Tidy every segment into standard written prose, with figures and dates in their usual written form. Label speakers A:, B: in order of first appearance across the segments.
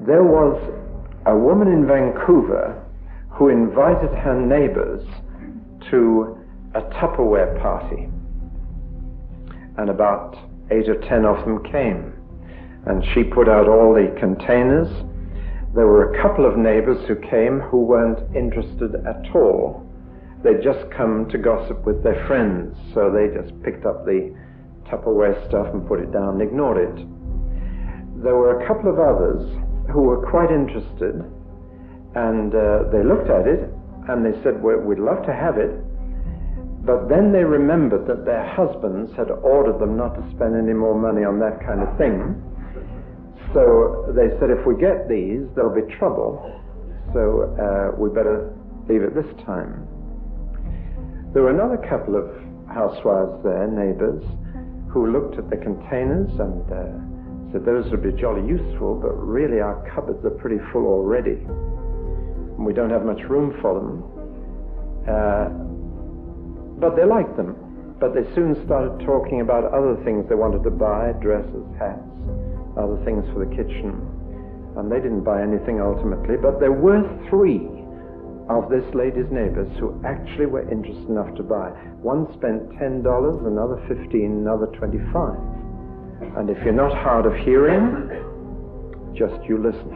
A: There was a woman in Vancouver who invited her neighbors to a Tupperware party. And about 8 or 10 of them came. And she put out all the containers. There were a couple of neighbors who came who weren't interested at all. They'd just come to gossip with their friends, so they just picked up the Tupperware stuff and put it down and ignored it. There were a couple of others who were quite interested, and they looked at it and they said, well, we'd love to have it, but then they remembered that their husbands had ordered them not to spend any more money on that kind of thing. So they said, if we get these, there'll be trouble, so we better leave it this time. There were another couple of housewives there, neighbors, who looked at the containers and said those would be jolly useful, but really our cupboards are pretty full already, and we don't have much room for them. But they liked them. But they soon started talking about other things they wanted to buy, dresses, hats, other things for the kitchen. And they didn't buy anything ultimately, but there were 3 of this lady's neighbors who actually were interested enough to buy. One spent $10, another $15, another $25. And if you're not hard of hearing, just you listen.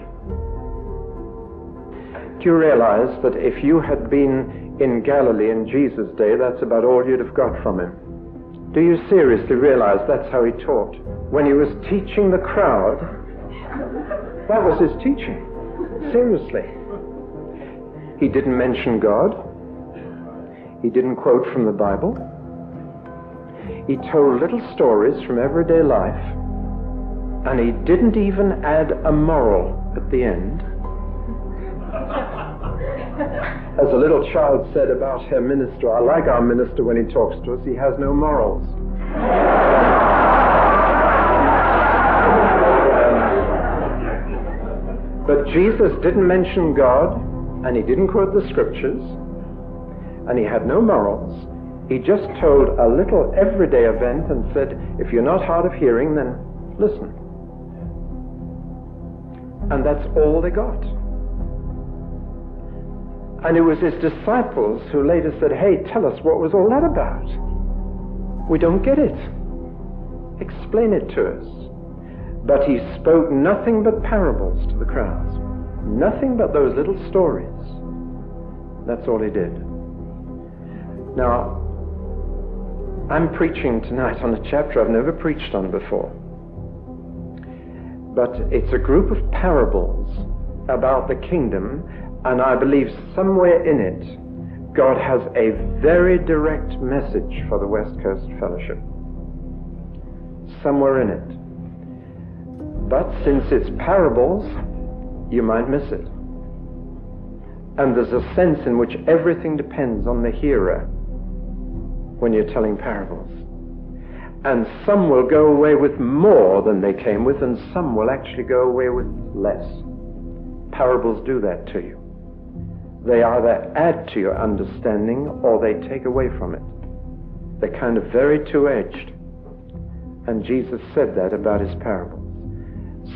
A: Do you realize that if you had been in Galilee in Jesus' day, that's about all you'd have got from him? Do you seriously realize that's how he taught? When he was teaching the crowd, that was his teaching. Seriously. He didn't mention God. He didn't quote from the Bible. He told little stories from everyday life, and he didn't even add a moral at the end. As a little child said about her minister, I like our minister when he talks to us, he has no morals. But Jesus didn't mention God, and he didn't quote the scriptures, and he had no morals. He just told a little everyday event and said, if you're not hard of hearing, then listen. And that's all they got. And it was his disciples who later said, hey, tell us, what was all that about? We don't get it. Explain it to us. But he spoke nothing but parables to the crowds. Nothing but those little stories. That's all he did. Now, I'm preaching tonight on a chapter I've never preached on before. But it's a group of parables about the kingdom, and I believe somewhere in it, God has a very direct message for the West Coast Fellowship. Somewhere in it. But since it's parables, you might miss it. And there's a sense in which everything depends on the hearer when you're telling parables. And some will go away with more than they came with, and some will actually go away with less. Parables do that to you. They either add to your understanding or they take away from it. They're kind of very two-edged. And Jesus said that about his parables.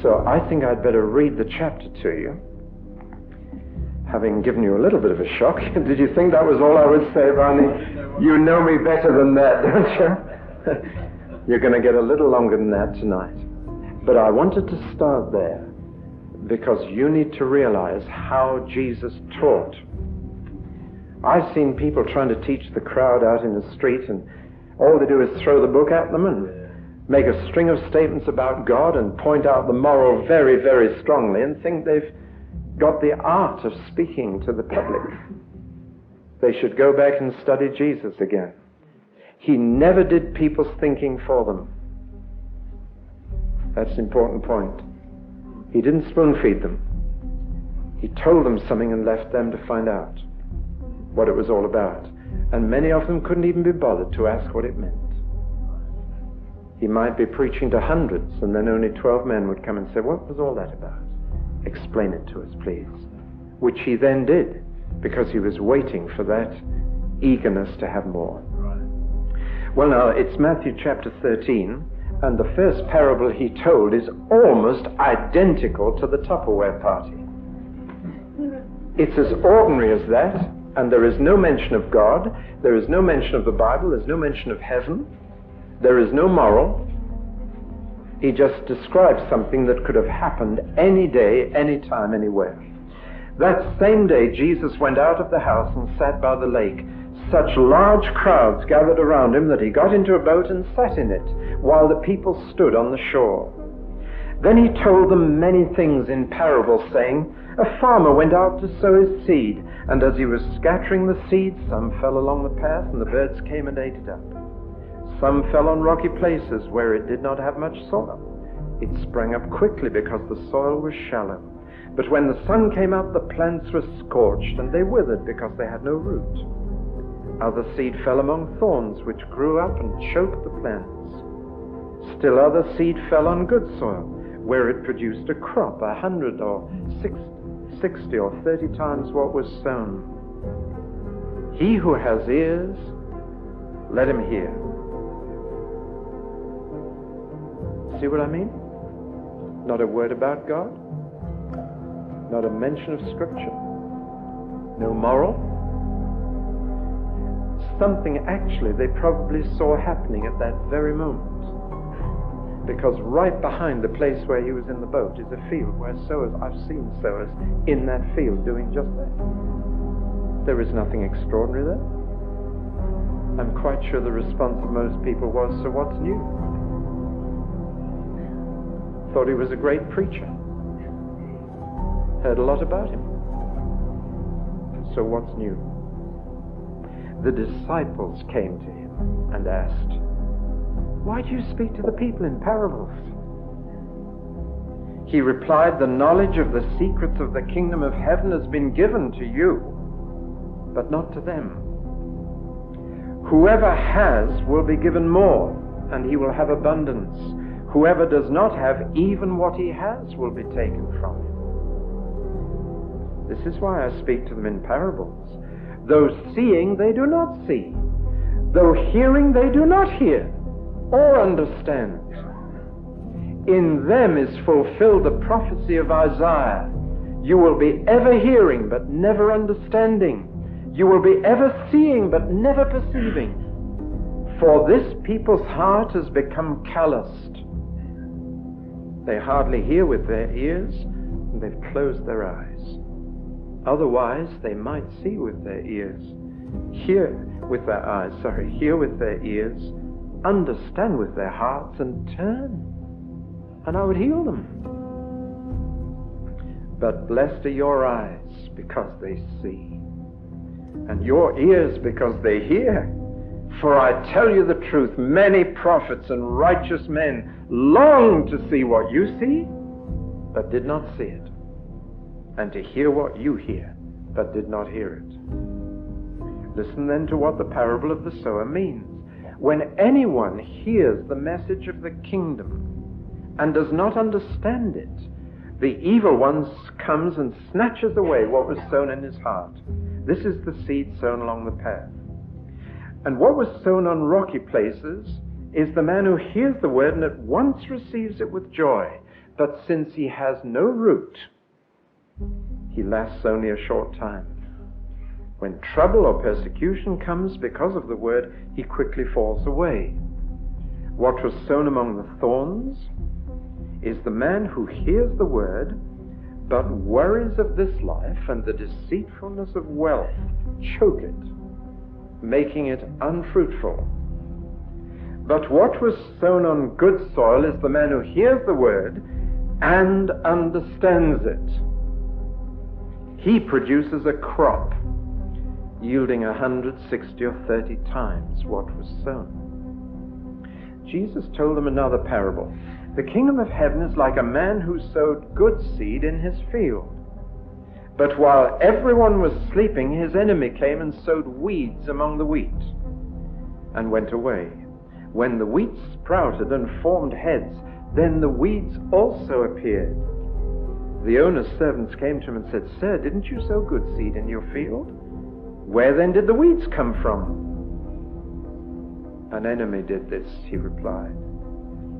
A: So I think I'd better read the chapter to you, having given you a little bit of a shock. Did you think that was all I would say, Barney? You know me better than that, don't you? You're going to get a little longer than that tonight. But I wanted to start there because you need to realize how Jesus taught. I've seen people trying to teach the crowd out in the street, and all they do is throw the book at them and make a string of statements about God and point out the moral very, very strongly and think they've got the art of speaking to the public. They should go back and study Jesus again. He never did people's thinking for them. That's an important point. He didn't spoon-feed them. He told them something and left them to find out what it was all about. And many of them couldn't even be bothered to ask what it meant. He might be preaching to hundreds, and then only 12 men would come and say, what was all that about? Explain it to us, please. Which he then did, because he was waiting for that eagerness to have more. Well, now, it's Matthew chapter 13, And the first parable he told is almost identical to the Tupperware party. It's as ordinary as that, and there is no mention of God, there is no mention of the Bible, there's no mention of heaven, there is no moral. He just describes something that could have happened any day, any time, anywhere. That same day, Jesus went out of the house and sat by the lake. Such large crowds gathered around him that he got into a boat and sat in it, while the people stood on the shore. Then he told them many things in parables, saying, a farmer went out to sow his seed, and as he was scattering the seed, some fell along the path, and the birds came and ate it up. Some fell on rocky places where it did not have much soil. It sprang up quickly because the soil was shallow. But when the sun came up, the plants were scorched, and they withered because they had no root. Other seed fell among thorns, which grew up and choked the plants. Still other seed fell on good soil, where it produced a crop 100 or 60 or 30 times what was sown. He who has ears, let him hear. See what I mean? Not a word about God, not a mention of Scripture, no moral. Something actually they probably saw happening at that very moment. Because right behind the place where he was in the boat is a field where sowers, I've seen sowers in that field doing just that. There is nothing extraordinary there. I'm quite sure the response of most people was, so what's new? Thought he was a great preacher. Heard a lot about him. So what's new? The disciples came to him and asked, why do you speak to the people in parables? He replied, the knowledge of the secrets of the kingdom of heaven has been given to you, but not to them. Whoever has will be given more, and he will have abundance. Whoever does not have, even what he has will be taken from him. This is why I speak to them in parables. Though seeing, they do not see. Though hearing, they do not hear or understand. In them is fulfilled the prophecy of Isaiah. You will be ever hearing, but never understanding. You will be ever seeing, but never perceiving. For this people's heart has become calloused. They hardly hear with their ears, and they've closed their eyes. Otherwise, they might see with their ears, hear with their eyes, hear with their ears, understand with their hearts, and turn, and I would heal them. But blessed are your eyes because they see, and your ears because they hear. For I tell you the truth, many prophets and righteous men longed to see what you see, but did not see it, and to hear what you hear, but did not hear it. Listen then to what the parable of the sower means. When anyone hears the message of the kingdom and does not understand it, the evil one comes and snatches away what was sown in his heart. This is the seed sown along the path. And what was sown on rocky places is the man who hears the word and at once receives it with joy. But since he has no root, he lasts only a short time. When trouble or persecution comes because of the word, he quickly falls away. What was sown among the thorns is the man who hears the word, but worries of this life and the deceitfulness of wealth choke it, making it unfruitful. But what was sown on good soil is the man who hears the word and understands it. He produces a crop yielding 160 or 30 times what was sown. Jesus told them another parable. The kingdom of heaven is like a man who sowed good seed in his field. But while everyone was sleeping, his enemy came and sowed weeds among the wheat and went away. When the wheat sprouted and formed heads, then the weeds also appeared. The owner's servants came to him and said, Sir, didn't you sow good seed in your field? Where then did the weeds come from? An enemy did this, he replied.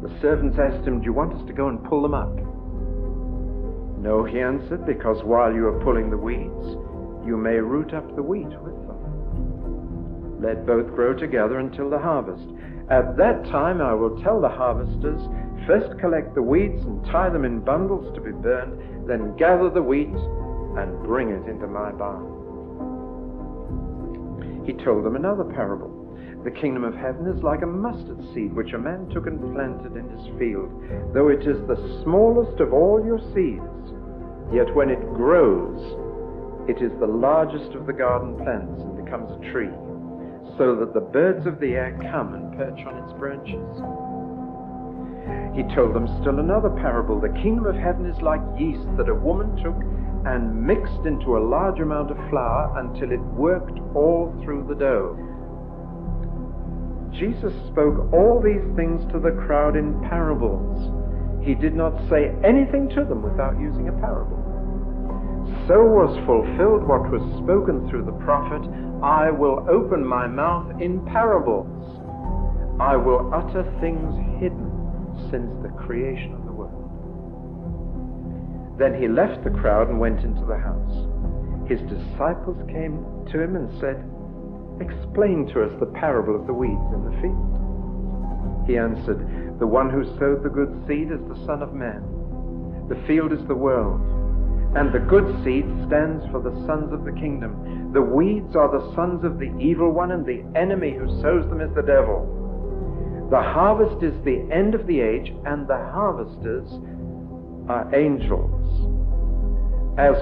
A: The servants asked him, "Do you want us to go and pull them up?" "No," he answered, "because while you are pulling the weeds, you may root up the wheat with them. Let both grow together until the harvest. At that time I will tell the harvesters, first collect the weeds and tie them in bundles to be burned, then gather the wheat and bring it into my barn." He told them another parable. "The kingdom of heaven is like a mustard seed which a man took and planted in his field. Though it is the smallest of all your seeds, yet when it grows, it is the largest of the garden plants and becomes a tree, so that the birds of the air come and perch on its branches." He told them still another parable. "The kingdom of heaven is like yeast that a woman took and mixed into a large amount of flour until it worked all through the dough." Jesus spoke all these things to the crowd in parables. He did not say anything to them without using a parable. So was fulfilled what was spoken through the prophet, "I will open my mouth in parables. I will utter things hidden since the creation of the world." Then he left the crowd and went into the house. His disciples came to him and said, "Explain to us the parable of the weeds in the field." He answered, "The one who sowed the good seed is the Son of Man. The field is the world, and the good seed stands for the sons of the kingdom. The weeds are the sons of the evil one, and the enemy who sows them is the devil. The harvest is the end of the age, and the harvesters are angels. As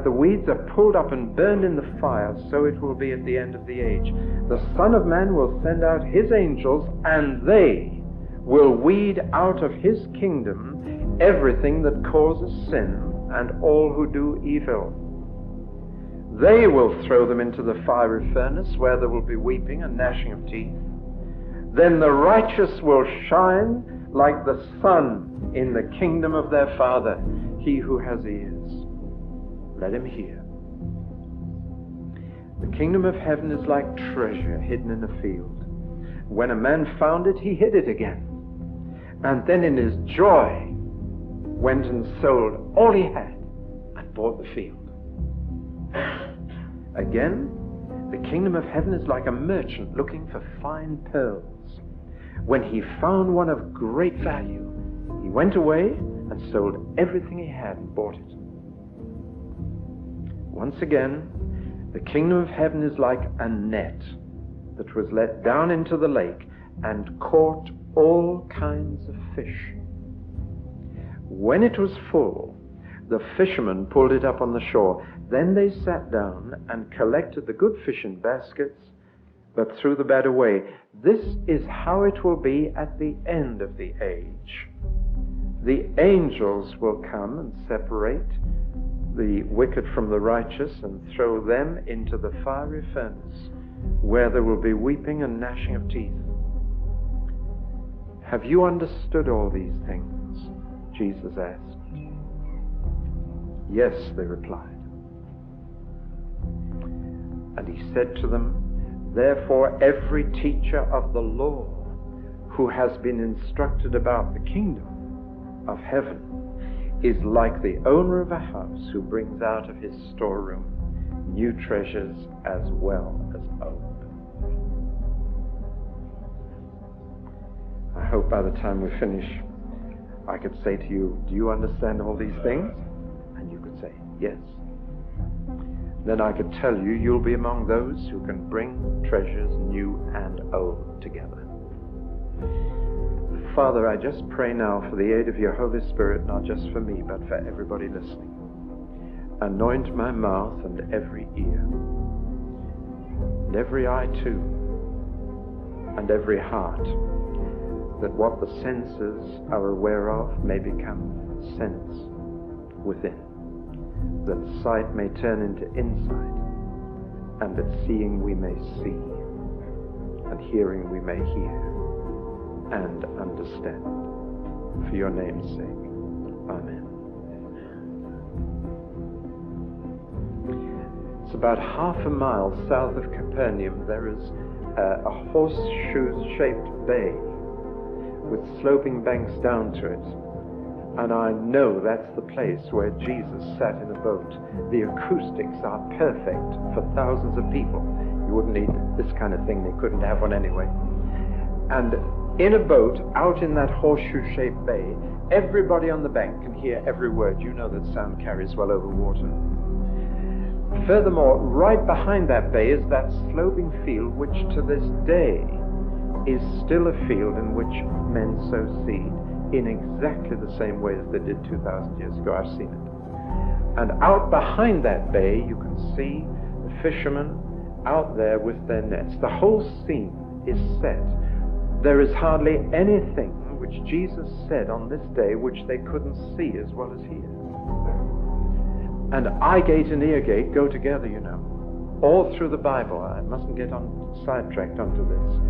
A: the weeds are pulled up and burned in the fire, so it will be at the end of the age. The Son of Man will send out his angels, and they will weed out of his kingdom everything that causes sin and all who do evil. They will throw them into the fiery furnace, where there will be weeping and gnashing of teeth. Then the righteous will shine like the sun in the kingdom of their Father. He who has ears, let him hear." The kingdom of heaven is like treasure hidden in a field. When a man found it, he hid it again, and then in his joy went and sold all he had and bought the field. Again, the kingdom of heaven is like a merchant looking for fine pearls. When he found one of great value, he went away and sold everything he had and bought it. Once again, the kingdom of heaven is like a net that was let down into the lake and caught all kinds of fish. When it was full, the fishermen pulled it up on the shore. Then they sat down and collected the good fish in baskets, but threw the bad away. This is how it will be at the end of the age. The angels will come and separate the wicked from the righteous and throw them into the fiery furnace, where there will be weeping and gnashing of teeth. "Have you understood all these things?" Jesus asked. "Yes," they replied. And he said to them, "Therefore every teacher of the law who has been instructed about the kingdom of heaven is like the owner of a house who brings out of his storeroom new treasures as well as old." I hope by the time we finish, I could say to you, "Do you understand all these things?" And you could say, "Yes." Then I could tell you, you'll be among those who can bring treasures new and old together. Father, I just pray now for the aid of your Holy Spirit, not just for me, but for everybody listening. Anoint my mouth and every ear, and every eye too, and every heart, that what the senses are aware of may become sense within, that sight may turn into insight, and that seeing we may see, and hearing we may hear, and understand. For your name's sake. Amen. It's about half a mile south of Capernaum. There is a horseshoe-shaped bay with sloping banks down to it. And I know that's the place where Jesus sat in a boat. The acoustics are perfect for thousands of people. You wouldn't need this kind of thing. They couldn't have one anyway. And in a boat, out in that horseshoe-shaped bay, everybody on the bank can hear every word. You know that sound carries well over water. Furthermore, right behind that bay is that sloping field, which to this day is still a field in which men sow seed in exactly the same way as they did 2,000 years ago. I've seen it. And out behind that bay, you can see the fishermen out there with their nets. The whole scene is set. There is hardly anything which Jesus said on this day which they couldn't see as well as hear. And eye gate and ear gate go together, you know, all through the Bible. I mustn't get sidetracked onto this.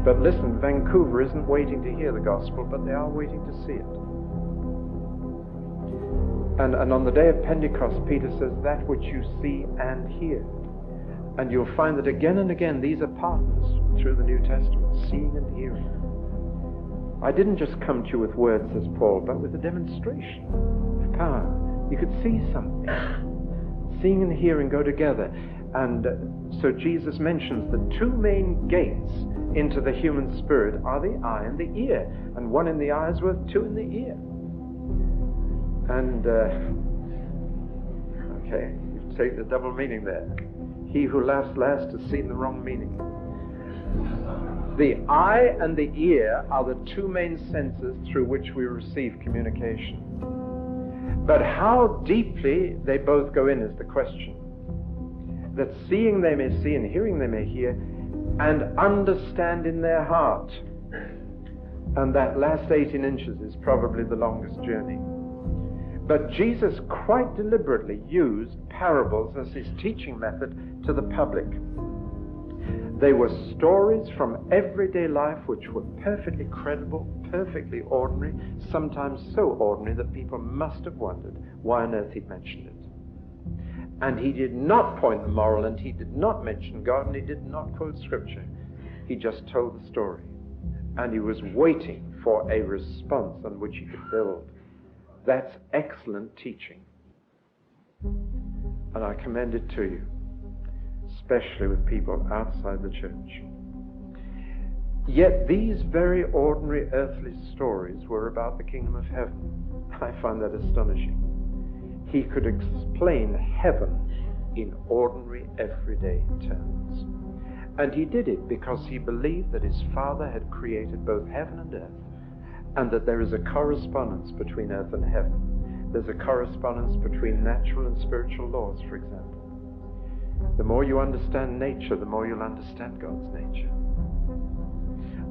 A: But listen, Vancouver isn't waiting to hear the gospel, but they are waiting to see it. And on the day of Pentecost, Peter says, that which you see and hear. And you'll find that again and again, these are partners through the New Testament, seeing and hearing. I didn't just come to you with words, says Paul, but with a demonstration of power. You could see something. Seeing and hearing go together. And so Jesus mentions the two main gates into the human spirit are the eye and the ear. And one in the eye is worth two in the ear. And, okay, you take the double meaning there. He who laughs last has seen the wrong meaning. The eye and the ear are the two main senses through which we receive communication. But how deeply they both go in is the question. That seeing they may see and hearing they may hear, and understand in their heart. And that last 18 inches is probably the longest journey. But Jesus quite deliberately used parables as his teaching method to the public. They were stories from everyday life which were perfectly credible, perfectly ordinary, sometimes so ordinary that people must have wondered why on earth he'd mentioned it. And he did not point the moral, and he did not mention God, and he did not quote Scripture. He just told the story. And he was waiting for a response on which he could build. That's excellent teaching. And I commend it to you, especially with people outside the church. Yet these very ordinary earthly stories were about the kingdom of heaven. I find that astonishing. He could explain heaven in ordinary, everyday terms. And he did it because he believed that his Father had created both heaven and earth, and that there is a correspondence between earth and heaven. There's a correspondence between natural and spiritual laws, for example. The more you understand nature, the more you'll understand God's nature.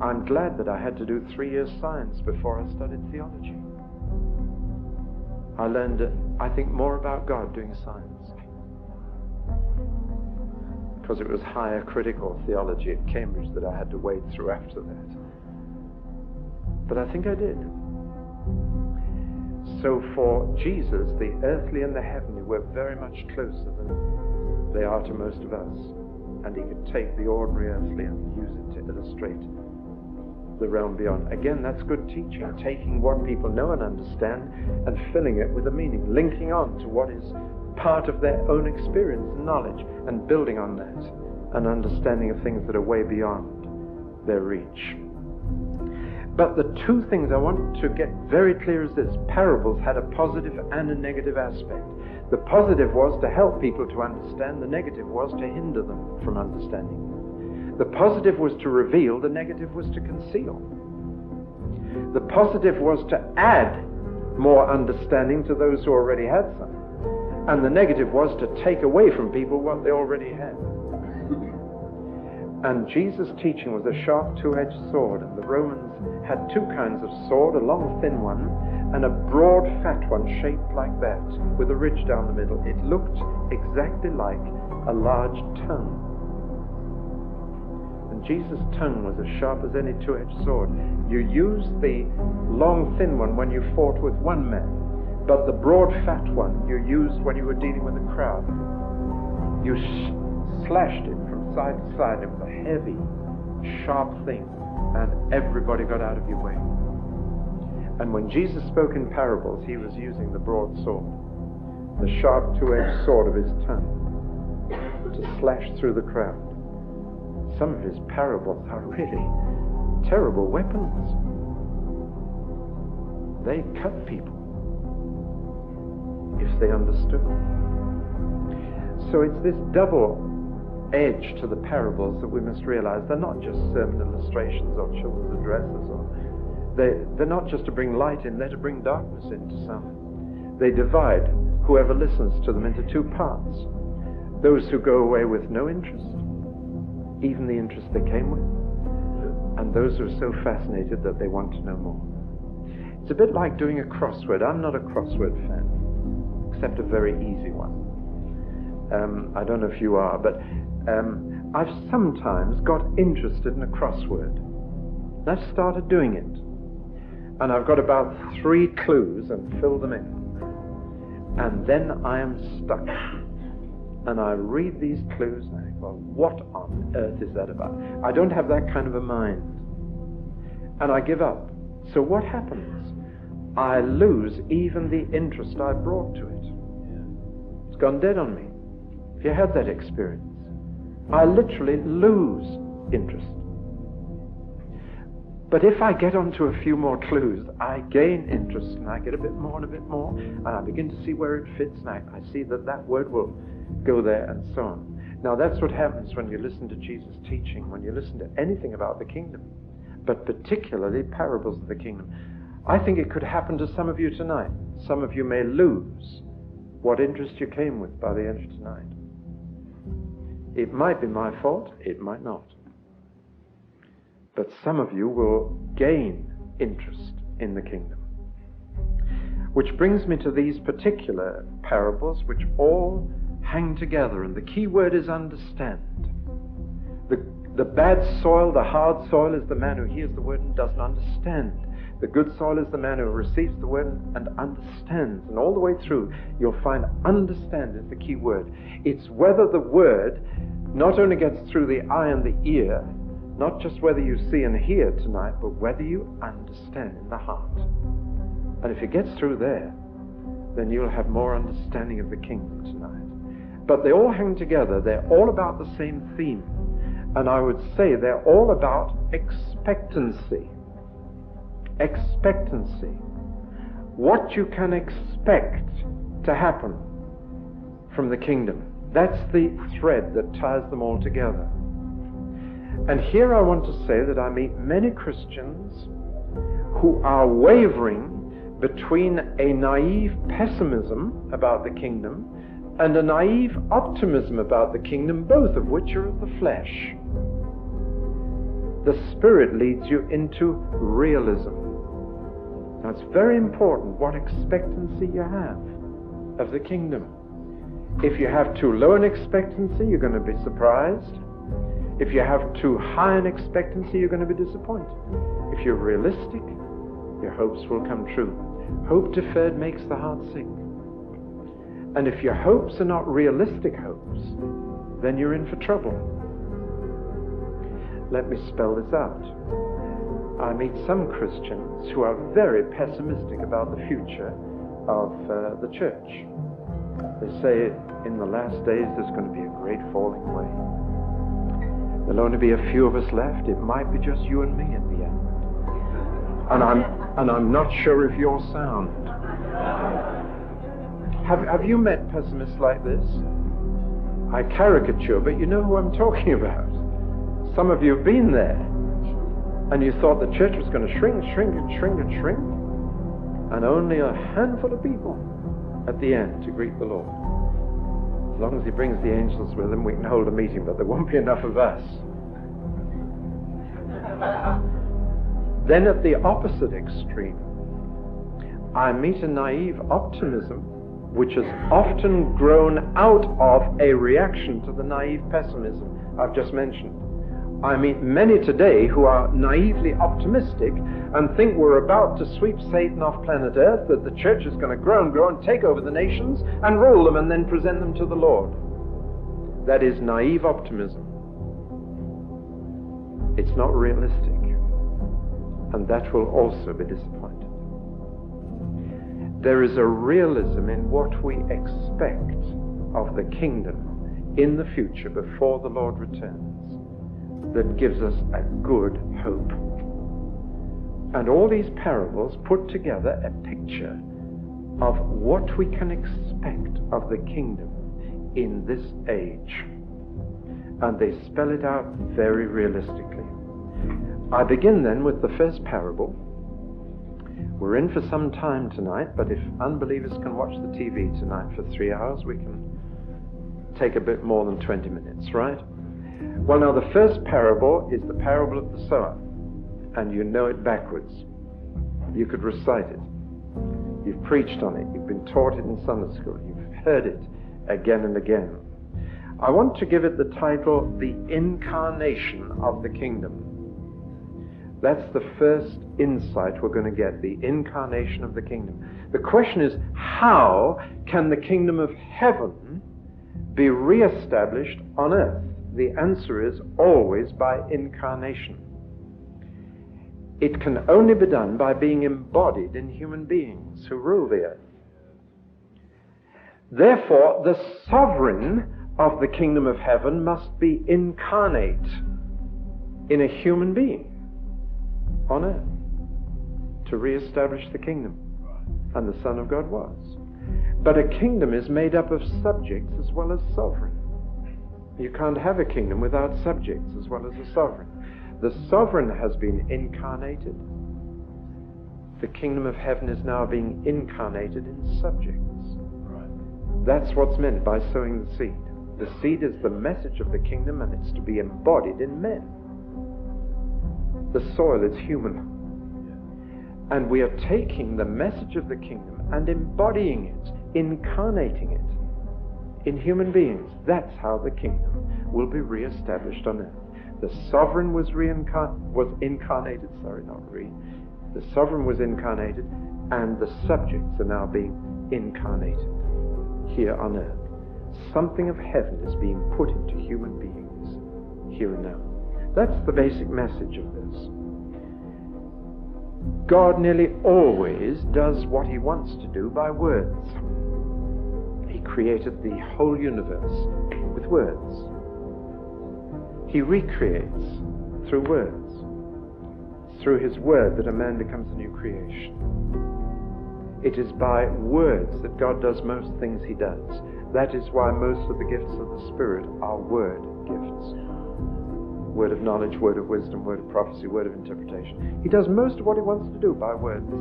A: I'm glad that I had to do 3 years science before I studied theology. I learned, I think, more about God doing science. Because it was higher critical theology at Cambridge that I had to wade through after that. But I think I did. So for Jesus, the earthly and the heavenly were very much closer than they are to most of us. And he could take the ordinary earthly and use it to illustrate the realm beyond. Again, that's good teaching, taking what people know and understand and filling it with a meaning, linking on to what is part of their own experience and knowledge, and building on that, an understanding of things that are way beyond their reach. But the two things I want to get very clear is this: parables had a positive and a negative aspect. The positive was to help people to understand, the negative was to hinder them from understanding. The positive was to reveal, the negative was to conceal. The positive was to add more understanding to those who already had some. And the negative was to take away from people what they already had. And Jesus' teaching was a sharp two-edged sword, and the Romans had two kinds of sword, a long thin one and a broad fat one shaped like that with a ridge down the middle. It looked exactly like a large tongue. Jesus' tongue was as sharp as any two-edged sword. You used the long, thin one when you fought with one man, but the broad, fat one you used when you were dealing with a crowd. You slashed it from side to side. It was a heavy, sharp thing, and everybody got out of your way. And when Jesus spoke in parables, he was using the broadsword, the sharp two-edged sword of his tongue, to slash through the crowd. Some of his parables are really terrible weapons. They cut people if they understood. So it's this double edge to the parables that we must realize. They're not just sermon illustrations or children's addresses, or they're not just to bring light in, they're to bring darkness into some. They divide whoever listens to them into two parts. Those who go away with no interest, even the interest they came with, and those who are so fascinated that they want to know more. It's a bit like doing a crossword. I'm not a crossword fan, except a very easy one. I don't know if you are, but I've sometimes got interested in a crossword. And I've started doing it. And I've got about 3 clues and fill them in. And then I am stuck. And I read these clues and I think, well, what on earth is that about? I don't have that kind of a mind. And I give up. So what happens? I lose even the interest I brought to it. It's gone dead on me. If you had that experience, I literally lose interest. But if I get onto a few more clues, I gain interest, and I get a bit more and a bit more, and I begin to see where it fits, and I see that that word will go there, and so on. Now that's what happens when you listen to Jesus' teaching, when you listen to anything about the kingdom, but particularly parables of the kingdom. I think it could happen to some of you tonight. Some of you may lose what interest you came with by the end of tonight. It might be my fault, it might not. But some of you will gain interest in the kingdom. Which brings me to these particular parables, which all hang together, and the key word is understand. The bad soil, the hard soil, is the man who hears the word and doesn't understand. The good soil is the man who receives the word and understands. And all the way through, you'll find understand is the key word. It's whether the word not only gets through the eye and the ear, not just whether you see and hear tonight, but whether you understand in the heart. And if it gets through there, then you'll have more understanding of the kingdom tonight. But they all hang together. They're all about the same theme. And I would say they're all about expectancy. Expectancy. What you can expect to happen from the kingdom. That's the thread that ties them all together. And here I want to say that I meet many Christians who are wavering between a naive pessimism about the kingdom and a naive optimism about the kingdom, both of which are of the flesh. The Spirit leads you into realism. Now it's very important what expectancy you have of the kingdom. If you have too low an expectancy, you're going to be surprised. If you have too high an expectancy, you're going to be disappointed. If you're realistic, your hopes will come true. Hope deferred makes the heart sick. And if your hopes are not realistic hopes, then you're in for trouble. Let me spell this out. I meet some Christians who are very pessimistic about the future of the church. They say in the last days there's going to be a great falling away. There'll only be a few of us left. It might be just you and me in the end. And I'm not sure if you're sound. Have you met pessimists like this? I caricature, but you know who I'm talking about. Some of you have been there, and you thought the church was going to shrink and shrink and shrink and shrink, and only a handful of people at the end to greet the Lord. As long as he brings the angels with him, we can hold a meeting, but there won't be enough of us. Then at the opposite extreme, I meet a naive optimism which has often grown out of a reaction to the naive pessimism I've just mentioned. I meet many today who are naively optimistic and think we're about to sweep Satan off planet Earth, that the church is going to grow and grow and take over the nations and rule them and then present them to the Lord. That is naive optimism. It's not realistic. And that will also be disappointed. there is a realism in what we expect of the kingdom in the future before the Lord returns that gives us a good hope. And all these parables put together a picture of what we can expect of the kingdom in this age. And they spell it out very realistically. I begin then with the first parable. We're in for some time tonight, but if unbelievers can watch the TV tonight for 3 hours, we can take a bit more than 20 minutes, right? Well, now the first parable is the parable of the sower, and you know it backwards. You could recite it. You've preached on it. You've been taught it in Sunday school. You've heard it again and again. I want to give it the title, The Incarnation of the Kingdom. That's the first insight we're going to get, the incarnation of the kingdom. The question is, how can the kingdom of heaven be reestablished on earth? The answer is always by incarnation. It can only be done by being embodied in human beings who rule the earth. Therefore, the sovereign of the kingdom of heaven must be incarnate in a human being on earth to reestablish the kingdom. And the Son of God was. But a kingdom is made up of subjects as well as sovereign. You can't have a kingdom without subjects as well as a sovereign. The sovereign has been incarnated. The kingdom of heaven is now being incarnated in subjects. That's what's meant by sowing the seed. The seed is the message of the kingdom, and it's to be embodied in men. The soil is human. And we are taking the message of the kingdom and embodying it, incarnating it in human beings. That's how the kingdom will be reestablished on earth. The sovereign was incarnated, the sovereign was incarnated, and the subjects are now being incarnated here on earth. Something of heaven is being put into human beings here and now. That's the basic message of this. God nearly always does what he wants to do by words. He created the whole universe with words. He recreates through words. Through his word that a man becomes a new creation. It is by words that God does most things he does. That is why most of the gifts of the Spirit are word gifts. Word of knowledge, word of wisdom, word of prophecy, word of interpretation. He does most of what he wants to do by words.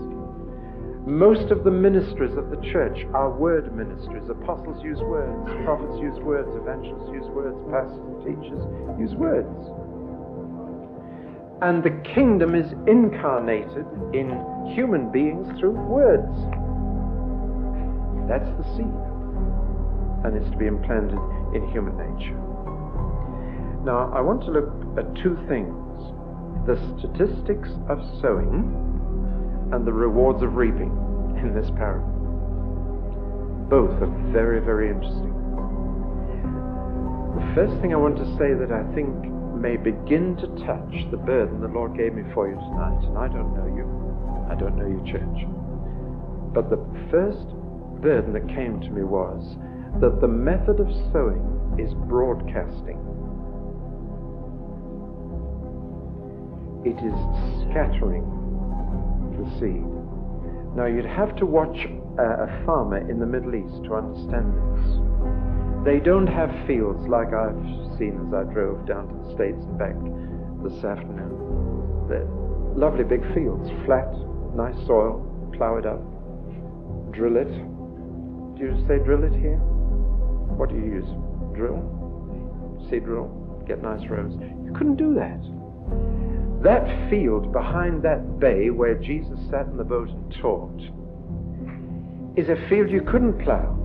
A: Most of the ministries of the church are word ministries. Apostles use words, prophets use words, evangelists use words, pastors and teachers use words. And the kingdom is incarnated in human beings through words. That's the seed. And it's to be implanted in human nature. Now, I want to look at two things. The statistics of sowing and the rewards of reaping in this parable. Both are very, very interesting. The first thing I want to say that I think may begin to touch the burden the Lord gave me for you tonight, and I don't know you, church. But the first burden that came to me was that the method of sowing is broadcasting. It is scattering the seed. Now, you'd have to watch a farmer in the Middle East to understand this. They don't have fields like I've seen as I drove down to the States and back this afternoon. They're lovely big fields, flat, nice soil, plow it up, drill it. Do you say drill it here? What do you use? Drill? Seed drill? Get nice rows? You couldn't do that. That field behind that bay where Jesus sat in the boat and taught is a field you couldn't plow.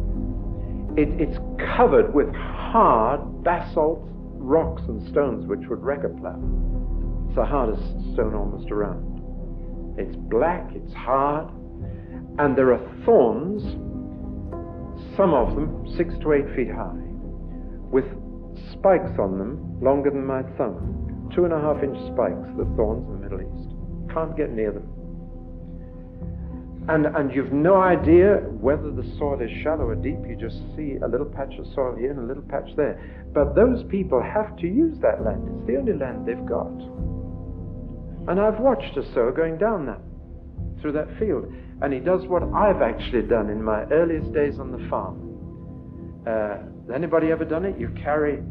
A: It's covered with hard basalt rocks and stones which would wreck a plow. It's the hardest stone almost around. It's black, it's hard, and there are thorns, some of them 6 to 8 feet high, with spikes on them longer than my thumb. 2.5-inch spikes, the thorns in the Middle East. Can't get near them. And you've no idea whether the soil is shallow or deep. You just see a little patch of soil here and a little patch there. But those people have to use that land. It's the only land they've got. And I've watched a sower going down that, through that field. And he does what I've actually done in my earliest days on the farm. Anybody ever done it? You carry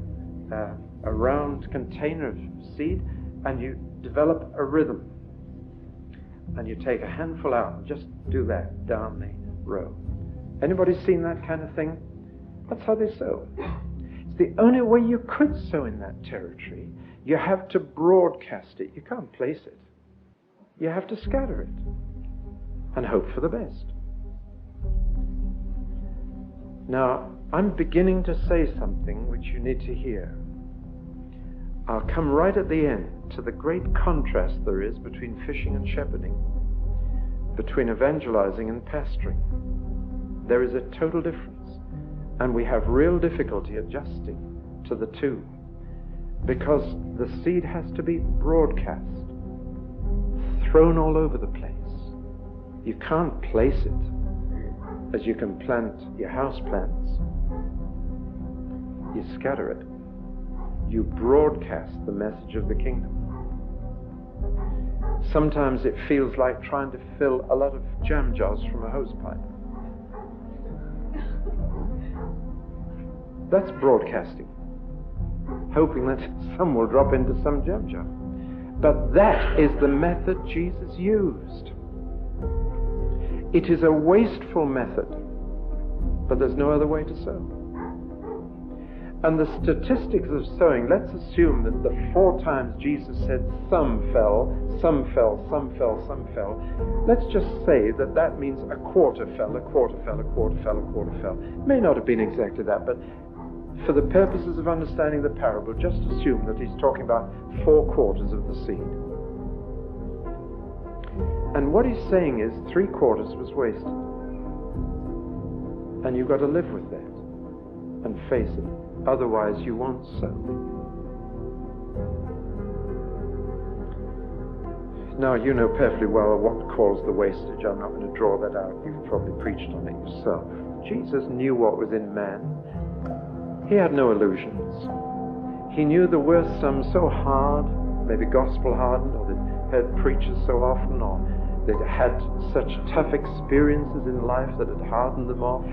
A: a round container of seed and you develop a rhythm. And you take a handful out and just do that down the row. Anybody seen that kind of thing? That's how they sow. It's the only way you could sow in that territory. You have to broadcast it. You can't place it. You have to scatter it and hope for the best. Now, I'm beginning to say something which you need to hear. I'll come right at the end to the great contrast there is between fishing and shepherding, between evangelizing and pastoring. There is a total difference, and we have real difficulty adjusting to the two, because the seed has to be broadcast, thrown all over the place. You can't place it as you can plant your house plants. You scatter it. You broadcast the message of the kingdom. Sometimes it feels like trying to fill a lot of jam jars from a hose pipe. That's broadcasting, hoping that some will drop into some jam jar. But that is the method Jesus used. It is a wasteful method, but there's no other way to sow. And the statistics of sowing, let's assume that the 4 times Jesus said some fell, some fell, some fell, some fell. Let's just say that that means a quarter fell, a quarter fell, a quarter fell, a quarter fell. It may not have been exactly that, but for the purposes of understanding the parable, just assume that he's talking about 4 quarters of the seed. And what he's saying is 3 quarters was wasted. And you've got to live with that and face it. Otherwise, you won't sow. Now, you know perfectly well what caused the wastage. I'm not going to draw that out. You've probably preached on it yourself. Jesus knew what was in man. He had no illusions. He knew there were some so hard, maybe gospel hardened, or they'd heard preachers so often, or they'd had such tough experiences in life that had hardened them off.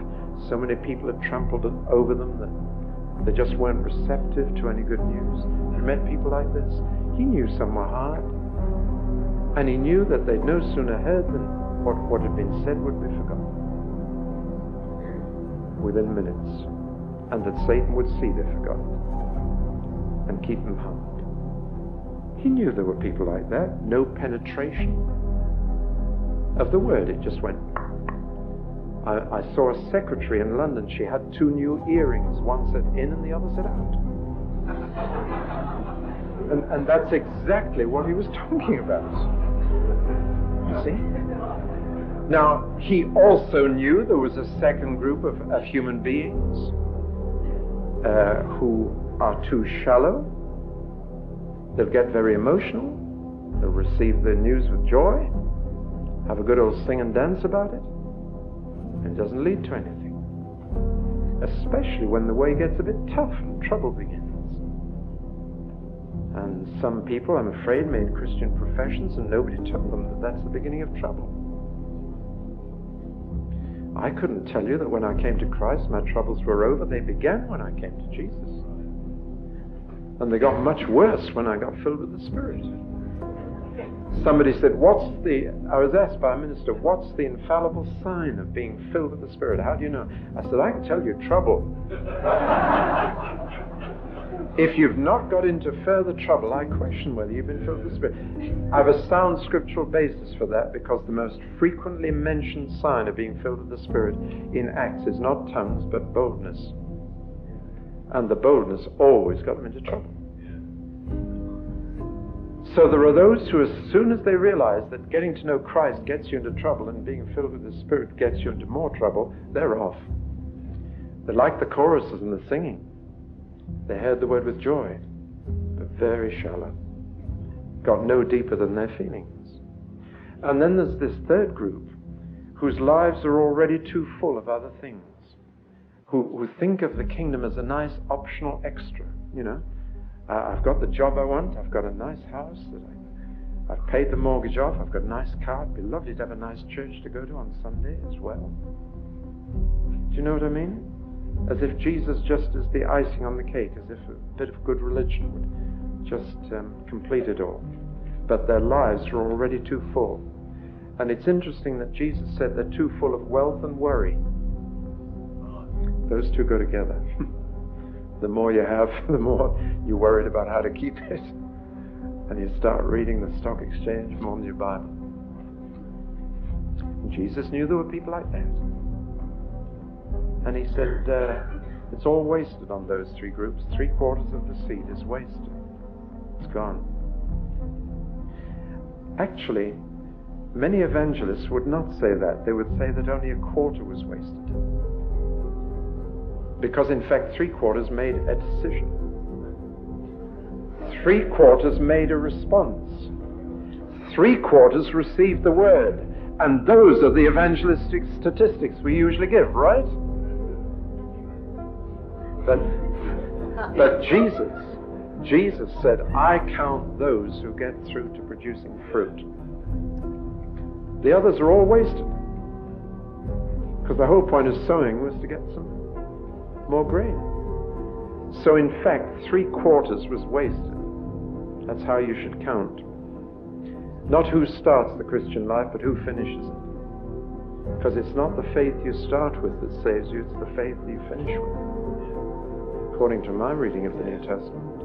A: So many people had trampled over them that they just weren't receptive to any good news. He met people like this. He knew some were hard. And he knew that they'd no sooner heard than what had been said would be forgotten within minutes. And that Satan would see they're forgotten and keep them hard. He knew there were people like that. No penetration of the word. It just went. I saw a secretary in London. She had 2 new earrings. One said in and the other said out. And that's exactly what he was talking about. You see? Now, he also knew there was a second group of human beings who are too shallow. They'll get very emotional. They'll receive the news with joy, have a good old sing and dance about it. It doesn't lead to anything, especially when the way gets a bit tough and trouble begins. And some people, I'm afraid, made Christian professions and nobody told them that that's the beginning of trouble. I couldn't tell you that when I came to Christ my troubles were over. They began when I came to Jesus. And they got much worse when I got filled with the Spirit. Somebody said, I was asked by a minister, what's the infallible sign of being filled with the Spirit? How do you know? I said, I can tell you, trouble. If you've not got into further trouble, I question whether you've been filled with the Spirit. I have a sound scriptural basis for that, because the most frequently mentioned sign of being filled with the Spirit in Acts is not tongues, but boldness. And the boldness always got them into trouble. So there are those who, as soon as they realize that getting to know Christ gets you into trouble and being filled with the Spirit gets you into more trouble, they're off. They like the choruses and the singing. They heard the word with joy, but very shallow. Got no deeper than their feelings. And then there's this third group, whose lives are already too full of other things, who think of the kingdom as a nice optional extra, you know. I've got the job I want, I've got a nice house, I've paid the mortgage off, I've got a nice car, it'd be lovely to have a nice church to go to on Sunday as well. Do you know what I mean? As if Jesus just is the icing on the cake, as if a bit of good religion would just complete it all. But their lives are already too full. And it's interesting that Jesus said they're too full of wealth and worry. Those two go together. The more you have, the more you're worried about how to keep it. And you start reading the stock exchange more than your Bible. And Jesus knew there were people like that. And he said, it's all wasted on those three groups. 3/4 of the seed is wasted. It's gone. Actually, many evangelists would not say that. They would say that only 1/4 was wasted. Because in fact, 3/4 made a decision. 3/4 made a response. 3/4 received the word. And those are the evangelistic statistics we usually give, right? But Jesus said, I count those who get through to producing fruit. The others are all wasted. Because the whole point of sowing was to get some more grain. So in fact, 3/4 was wasted. That's how you should count. Not who starts the Christian life, but who finishes it. Because it's not the faith you start with that saves you, it's the faith that you finish with. According to my reading of the New Testament.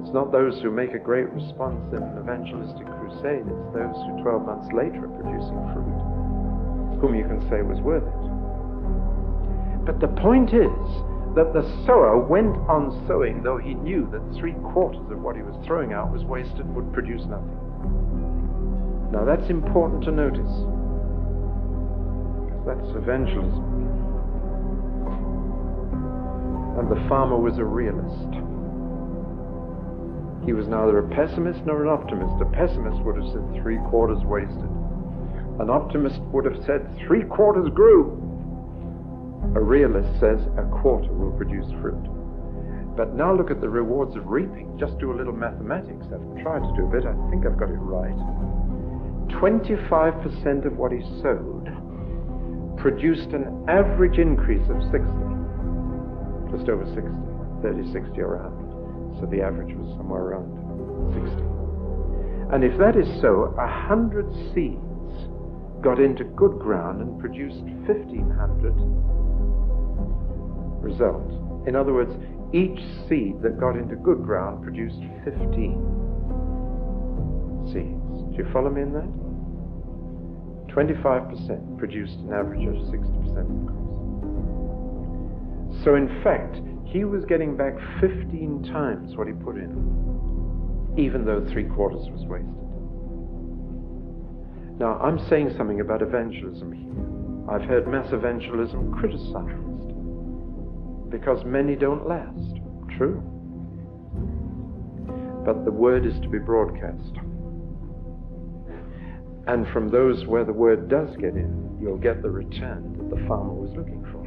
A: It's not those who make a great response in an evangelistic crusade, it's those who 12 months later are producing fruit, whom you can say was worth it. But the point is that the sower went on sowing, though he knew that 3/4 of what he was throwing out was wasted, would produce nothing. Now that's important to notice, because that's evangelism. And the farmer was a realist. He was neither a pessimist nor an optimist. A pessimist would have said 3/4 wasted. An optimist would have said 3/4 grew. A realist says 1/4 will produce fruit. But now look at the rewards of reaping. Just do a little mathematics. I've tried to do a bit. I think I've got it right. 25% of what he sowed produced an average increase of 60. Just over 60. 30, 60 around. So the average was somewhere around 60. And if that is so, 100 seeds got into good ground and produced 1,500 results. In other words, each seed that got into good ground produced 15 seeds. Do you follow me in that? 25% produced an average of 60% increase. So in fact, he was getting back 15 times what he put in, even though 3/4 was wasted. Now, I'm saying something about evangelism here. I've heard mass evangelism criticized because many don't last. True. But the word is to be broadcast. And from those where the word does get in, you'll get the return that the farmer was looking for.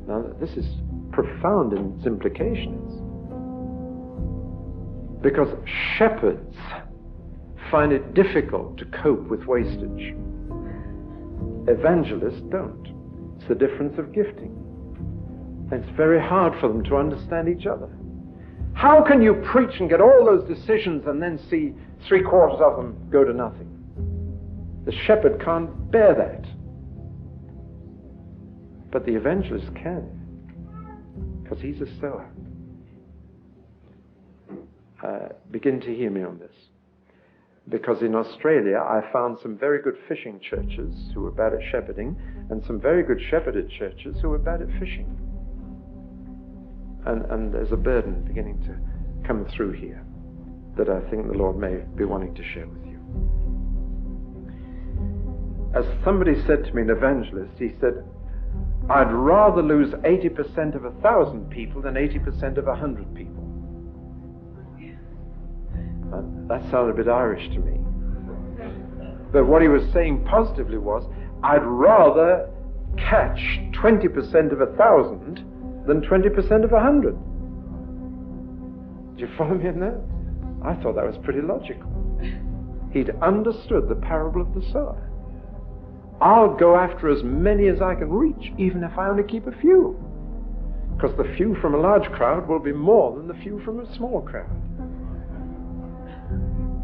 A: Now, this is profound in its implications. Because shepherds find it difficult to cope with wastage. Evangelists don't. It's the difference of gifting. And it's very hard for them to understand each other. How can you preach and get all those decisions and then see 3/4 of them go to nothing? The shepherd can't bear that. But the evangelist can, because he's a sower. Begin to hear me on this. Because in Australia, I found some very good fishing churches who were bad at shepherding, and some very good shepherded churches who were bad at fishing. And there's a burden beginning to come through here that I think the Lord may be wanting to share with you. As somebody said to me, an evangelist, he said, I'd rather lose 80% of 1,000 people than 80% of 100 people. And that sounded a bit Irish to me. But what he was saying positively was, I'd rather catch 20% of 1,000 than 20% of 100. Do you follow me in that? I thought that was pretty logical. He'd understood the parable of the sower. I'll go after as many as I can reach, even if I only keep a few. Because the few from a large crowd will be more than the few from a small crowd.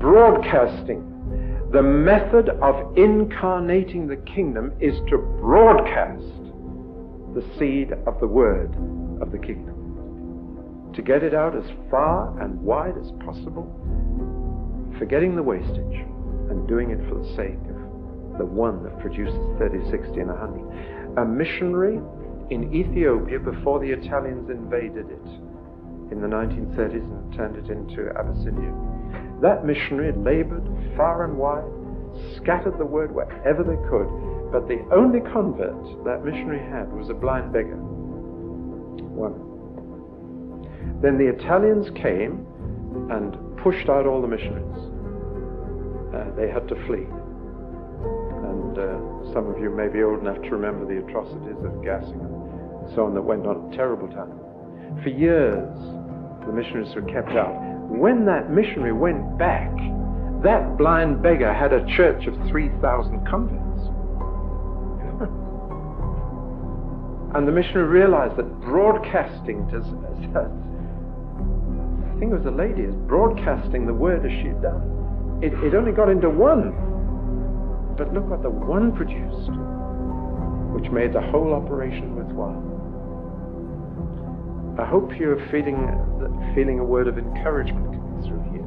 A: Broadcasting. The method of incarnating the kingdom is to broadcast the seed of the word of the kingdom. To get it out as far and wide as possible, forgetting the wastage and doing it for the sake of the one that produces 30, 60, and 100. A missionary in Ethiopia before the Italians invaded it in the 1930s and turned it into Abyssinia. That missionary labored far and wide, scattered the word wherever they could, but the only convert that missionary had was a blind beggar. One. Then the Italians came and pushed out all the missionaries. They had to flee. And some of you may be old enough to remember the atrocities of gassing and so on that went on. A terrible time. For years, the missionaries were kept out. When that missionary went back, that blind beggar had a church of 3,000 converts. And the missionary realized that broadcasting, I think it was a lady, is broadcasting the word as she'd done. It only got into one. But look what the one produced, which made the whole operation worthwhile. I hope you're feeling a word of encouragement coming through here.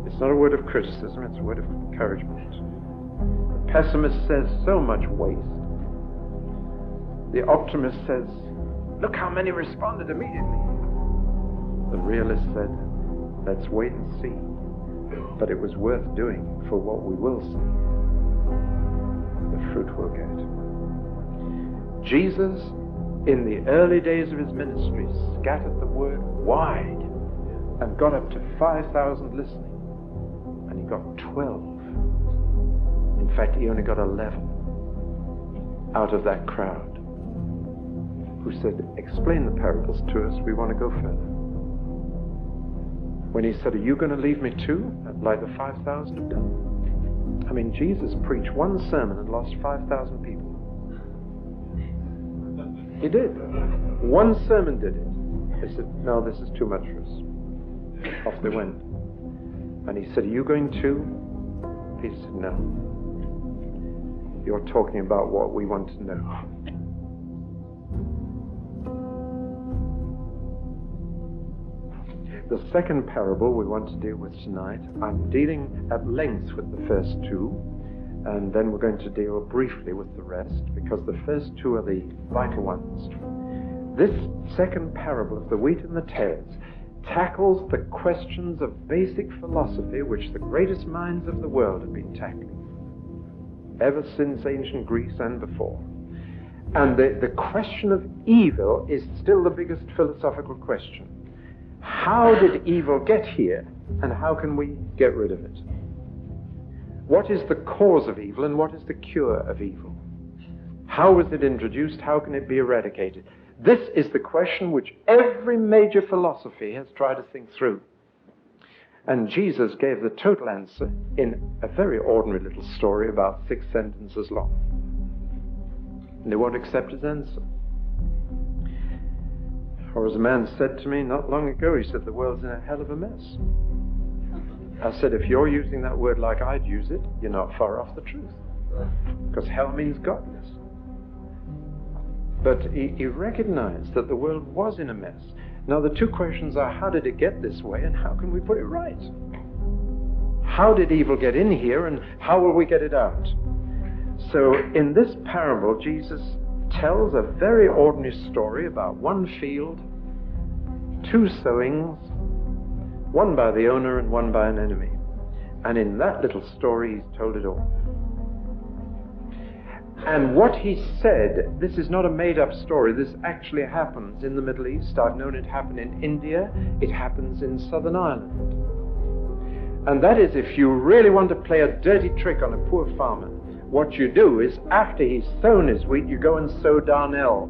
A: It's not a word of criticism, it's a word of encouragement. The pessimist says so much waste. The optimist says, look how many responded immediately. The realist said, let's wait and see. But it was worth doing for what we will see. The fruit we'll get. Jesus, in the early days of his ministry, scattered the word wide and got up to 5,000 listening. And he got 12. In fact, he only got 11 out of that crowd who said, explain the parables to us, we want to go further. When he said, are you going to leave me too, like the 5,000 have done? I mean, Jesus preached one sermon and lost 5,000 people. He did. One sermon did it. They said, no, this is too much for us. Off they went. And he said, are you going too? Peter said, no. You're talking about what we want to know. The second parable we want to deal with tonight, I'm dealing at length with the first two, and then we're going to deal briefly with the rest, because the first two are the vital ones. This second parable of the wheat and the tares tackles the questions of basic philosophy which the greatest minds of the world have been tackling, ever since ancient Greece and before. And the question of evil is still the biggest philosophical question. How did evil get here, and how can we get rid of it? What is the cause of evil, and what is the cure of evil? How was it introduced? How can it be eradicated? This is the question which every major philosophy has tried to think through. And Jesus gave the total answer in a very ordinary little story about 6 sentences long. And they won't accept his answer. Or as a man said to me not long ago, he said, the world's in a hell of a mess. I said, if you're using that word like I'd use it, you're not far off the truth. Because hell means godless. But he recognized that the world was in a mess. Now the two questions are, how did it get this way, and how can we put it right? How did evil get in here, and how will we get it out? So in this parable, Jesus tells a very ordinary story about one field, 2 sowings, one by the owner and one by an enemy. And in that little story, he's told it all. And what he said, this is not a made-up story. This actually happens in the Middle East. I've known it happen in India. It happens in Southern Ireland. And that is, if you really want to play a dirty trick on a poor farmer, what you do is, after he's sown his wheat, you go and sow darnel.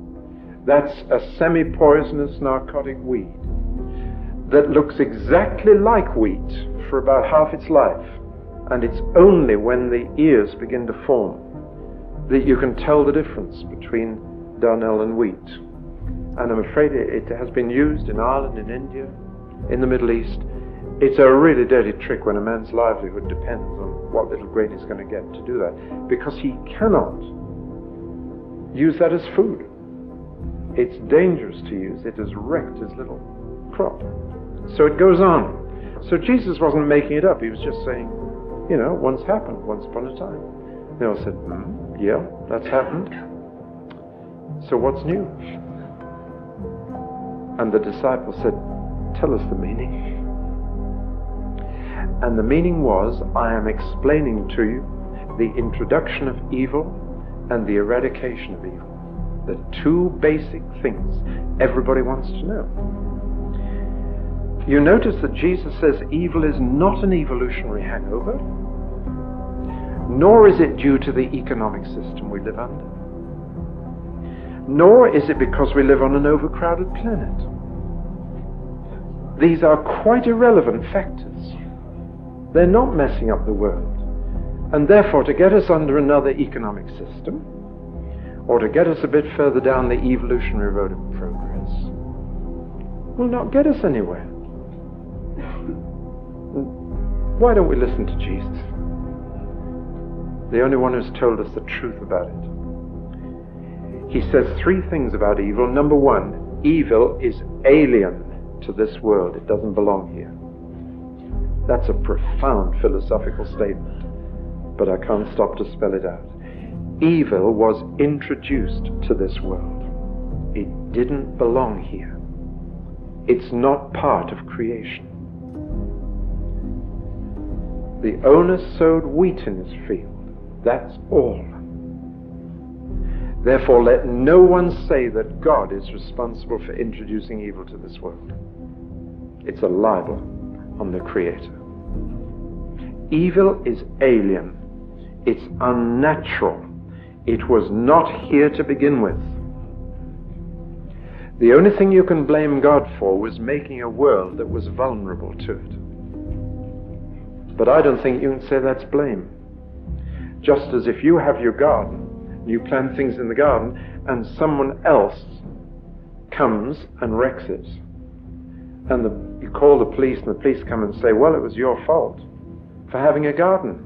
A: That's a semi-poisonous narcotic weed that looks exactly like wheat for about half its life. And it's only when the ears begin to form that you can tell the difference between darnel and wheat. And I'm afraid it has been used in Ireland, in India, in the Middle East. It's a really dirty trick when a man's livelihood depends on what little grain he's going to get to do that, because he cannot use that as food. It's dangerous to use. It has wrecked his little crop. So it goes on. So Jesus wasn't making it up. He was just saying, you know, once happened, once upon a time. They all said, yeah, that's happened. So what's new? And the disciples said, tell us the meaning. And the meaning was, I am explaining to you the introduction of evil and the eradication of evil. The two basic things everybody wants to know. You notice that Jesus says evil is not an evolutionary hangover, nor is it due to the economic system we live under, nor is it because we live on an overcrowded planet. These are quite irrelevant factors. They're not messing up the world. And therefore, to get us under another economic system, or to get us a bit further down the evolutionary road of progress, will not get us anywhere. Why don't we listen to Jesus? The only one who's told us the truth about it. He says three things about evil. Number one, evil is alien to this world. It doesn't belong here. That's a profound philosophical statement, but I can't stop to spell it out. Evil was introduced to this world. It didn't belong here. It's not part of creation. The owner sowed wheat in his field. That's all. Therefore, let no one say that God is responsible for introducing evil to this world. It's a libel on the Creator. Evil is alien. It's unnatural. It was not here to begin with. The only thing you can blame God for was making a world that was vulnerable to it. But I don't think you can say that's blame. Just as if you have your garden, you plant things in the garden, and someone else comes and wrecks it. And you call the police, and the police come and say, well, it was your fault for having a garden.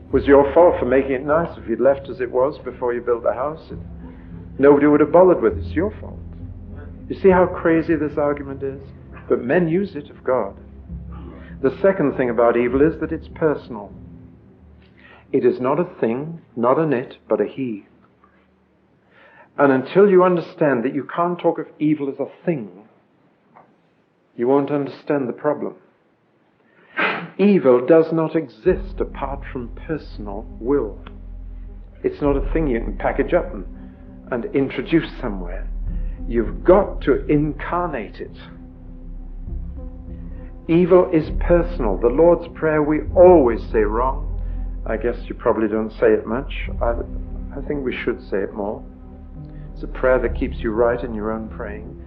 A: It was your fault for making it nice. If you'd left as it was before you built the house, nobody would have bothered with it. It's your fault. You see how crazy this argument is? But men use it of God. The second thing about evil is that it's personal. It is not a thing, not an it, but a he. And until you understand that you can't talk of evil as a thing, you won't understand the problem. Evil does not exist apart from personal will. It's not a thing you can package up and introduce somewhere. You've got to incarnate it. Evil is personal. The Lord's Prayer we always say wrong. I guess you probably don't say it much. I think we should say it more. It's a prayer that keeps you right in your own praying.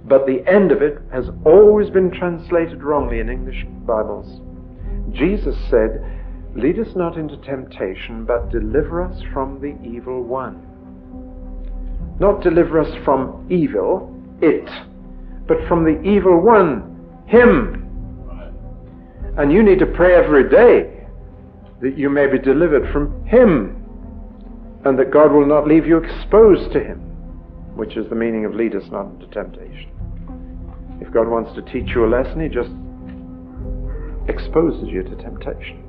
A: But the end of it has always been translated wrongly in English Bibles. Jesus said, lead us not into temptation, but deliver us from the evil one. Not deliver us from evil, it, but from the evil one, him. And you need to pray every day that you may be delivered from him, and that God will not leave you exposed to him, which is the meaning of lead us not into temptation. If God wants to teach you a lesson, he just exposes you to temptation.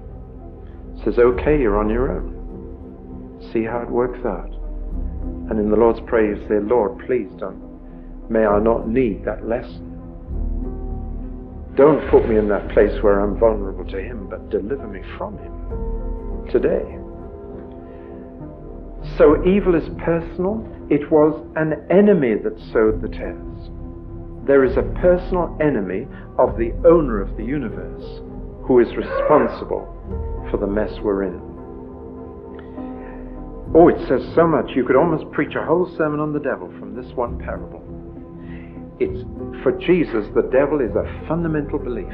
A: Says, okay, you're on your own. See how it works out. And in the Lord's Prayer you say, Lord, please may I not need that lesson. Don't put me in that place where I'm vulnerable to him, but deliver me from him today. So evil is personal. It was an enemy that sowed the tares. there is a personal enemy of the owner of the universe who is responsible for the mess we're in. Oh, it says so much. You could almost preach a whole sermon on the devil from this one parable. It's, for Jesus, the devil is a fundamental belief.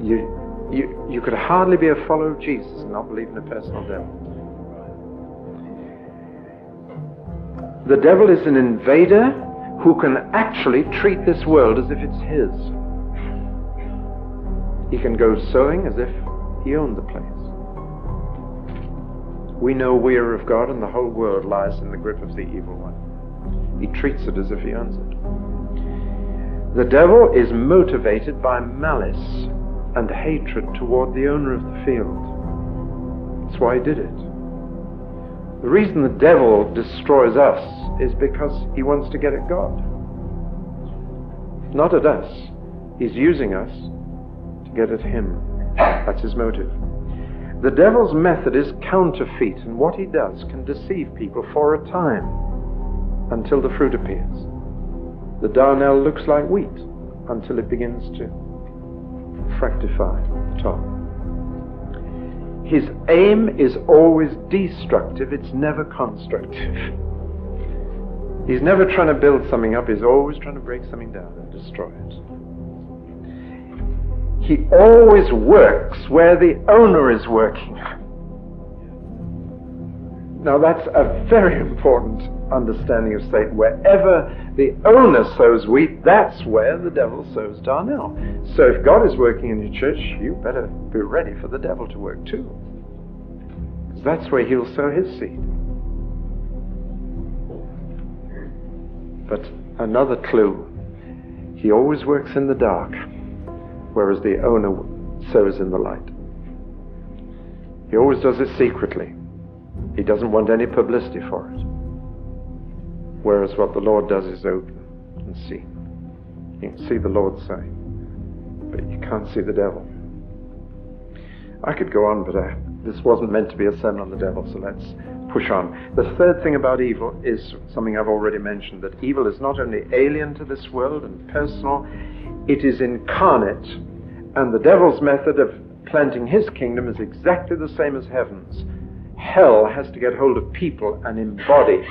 A: You could hardly be a follower of Jesus and not believe in a personal devil. The devil is an invader who can actually treat this world as if it's his. He can go sowing as if he owned the place. We know we are of God and the whole world lies in the grip of the evil one. He treats it as if he owns it. The devil is motivated by malice and hatred toward the owner of the field. That's why he did it. The reason the devil destroys us is because he wants to get at God. Not at us. He's using us to get at him. That's his motive. The devil's method is counterfeit, and what he does can deceive people for a time until the fruit appears. The darnel looks like wheat until it begins to fructify the top. His aim is always destructive, it's never constructive. He's never trying to build something up, he's always trying to break something down and destroy it. He always works where the owner is working. Now that's a very important understanding of Satan. Wherever the owner sows wheat, that's where the devil sows darnel. So if God is working in your church, you better be ready for the devil to work too. Because that's where he'll sow his seed. But another clue, he always works in the dark, whereas the owner sows in the light. He always does it secretly. He doesn't want any publicity for it. Whereas what the Lord does is open and seen. You can see the Lord sowing, but you can't see the devil. I could go on, but this wasn't meant to be a sermon on the devil, so let's push on. The third thing about evil is something I've already mentioned, that evil is not only alien to this world and personal, it is incarnate, and the devil's method of planting his kingdom is exactly the same as heaven's. Hell has to get hold of people and embody.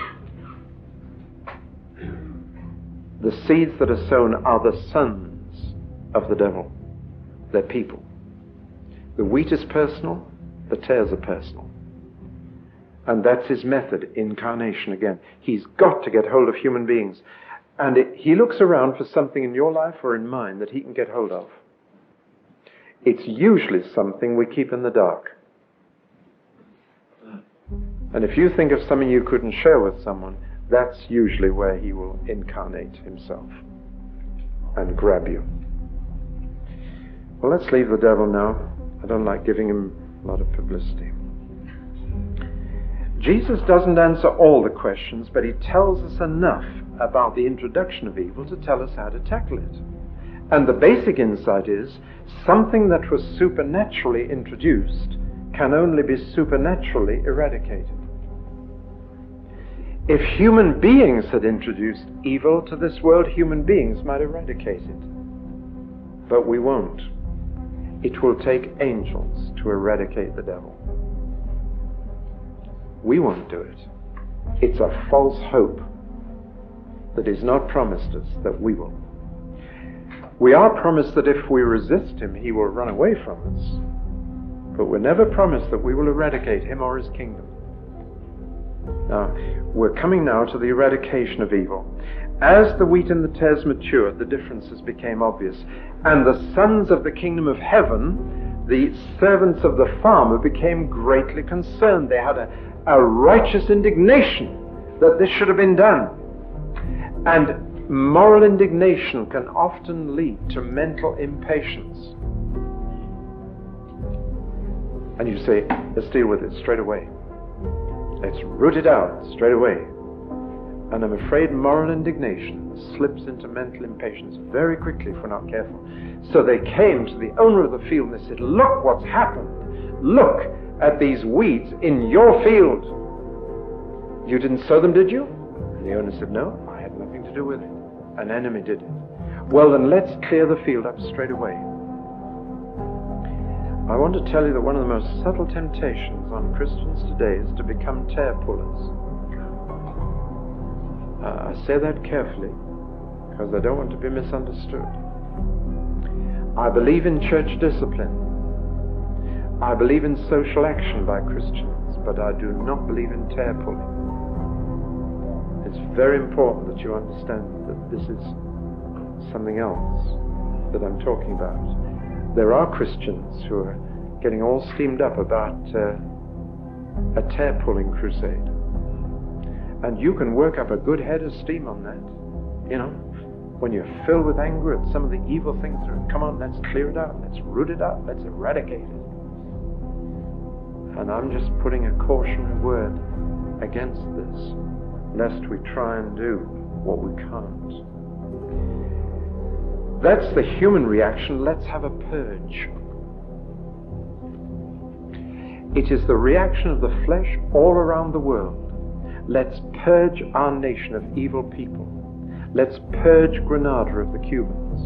A: The seeds that are sown are the sons of the devil. They're people. The wheat is personal, the tares are personal. And that's his method, incarnation again. He's got to get hold of human beings. And he looks around for something in your life or in mine that he can get hold of. It's usually something we keep in the dark. And if you think of something you couldn't share with someone, that's usually where he will incarnate himself and grab you. Well, let's leave the devil now. I don't like giving him a lot of publicity. Jesus doesn't answer all the questions, but he tells us enough about the introduction of evil to tell us how to tackle it. And the basic insight is something that was supernaturally introduced can only be supernaturally eradicated. If human beings had introduced evil to this world, human beings might eradicate it. But we won't. It will take angels to eradicate the devil. We won't do it. It's a false hope that is not promised us that we will. We are promised that if we resist him, he will run away from us. But we're never promised that we will eradicate him or his kingdom. Now, we're coming now to the eradication of evil. As the wheat and the tares matured, the differences became obvious. And the sons of the kingdom of heaven, the servants of the farmer, became greatly concerned. They had a righteous indignation that this should have been done. And moral indignation can often lead to mental impatience. And you say, let's deal with it straight away. Let's root it out straight away. And I'm afraid moral indignation slips into mental impatience very quickly if we're not careful. So they came to the owner of the field and they said, look what's happened. Look at these weeds in your field. You didn't sow them, did you? And the owner said, no, I had nothing to do with it. An enemy did it. Well, then let's clear the field up straight away. I want to tell you that one of the most subtle temptations on Christians today is to become tear pullers. I say that carefully because I don't want to be misunderstood. I believe in church discipline. I believe in social action by Christians, but I do not believe in tear pulling. It's very important that you understand that this is something else that I'm talking about. There are Christians who are getting all steamed up about a tear pulling crusade. And you can work up a good head of steam on that. You know, when you're filled with anger at some of the evil things that are, come on, let's clear it out, let's root it out, let's eradicate it. And I'm just putting a cautionary word against this, lest we try and do what we can't. That's the human reaction. Let's have a purge. It is the reaction of the flesh all around the world. Let's purge our nation of evil people. Let's purge Grenada of the Cubans.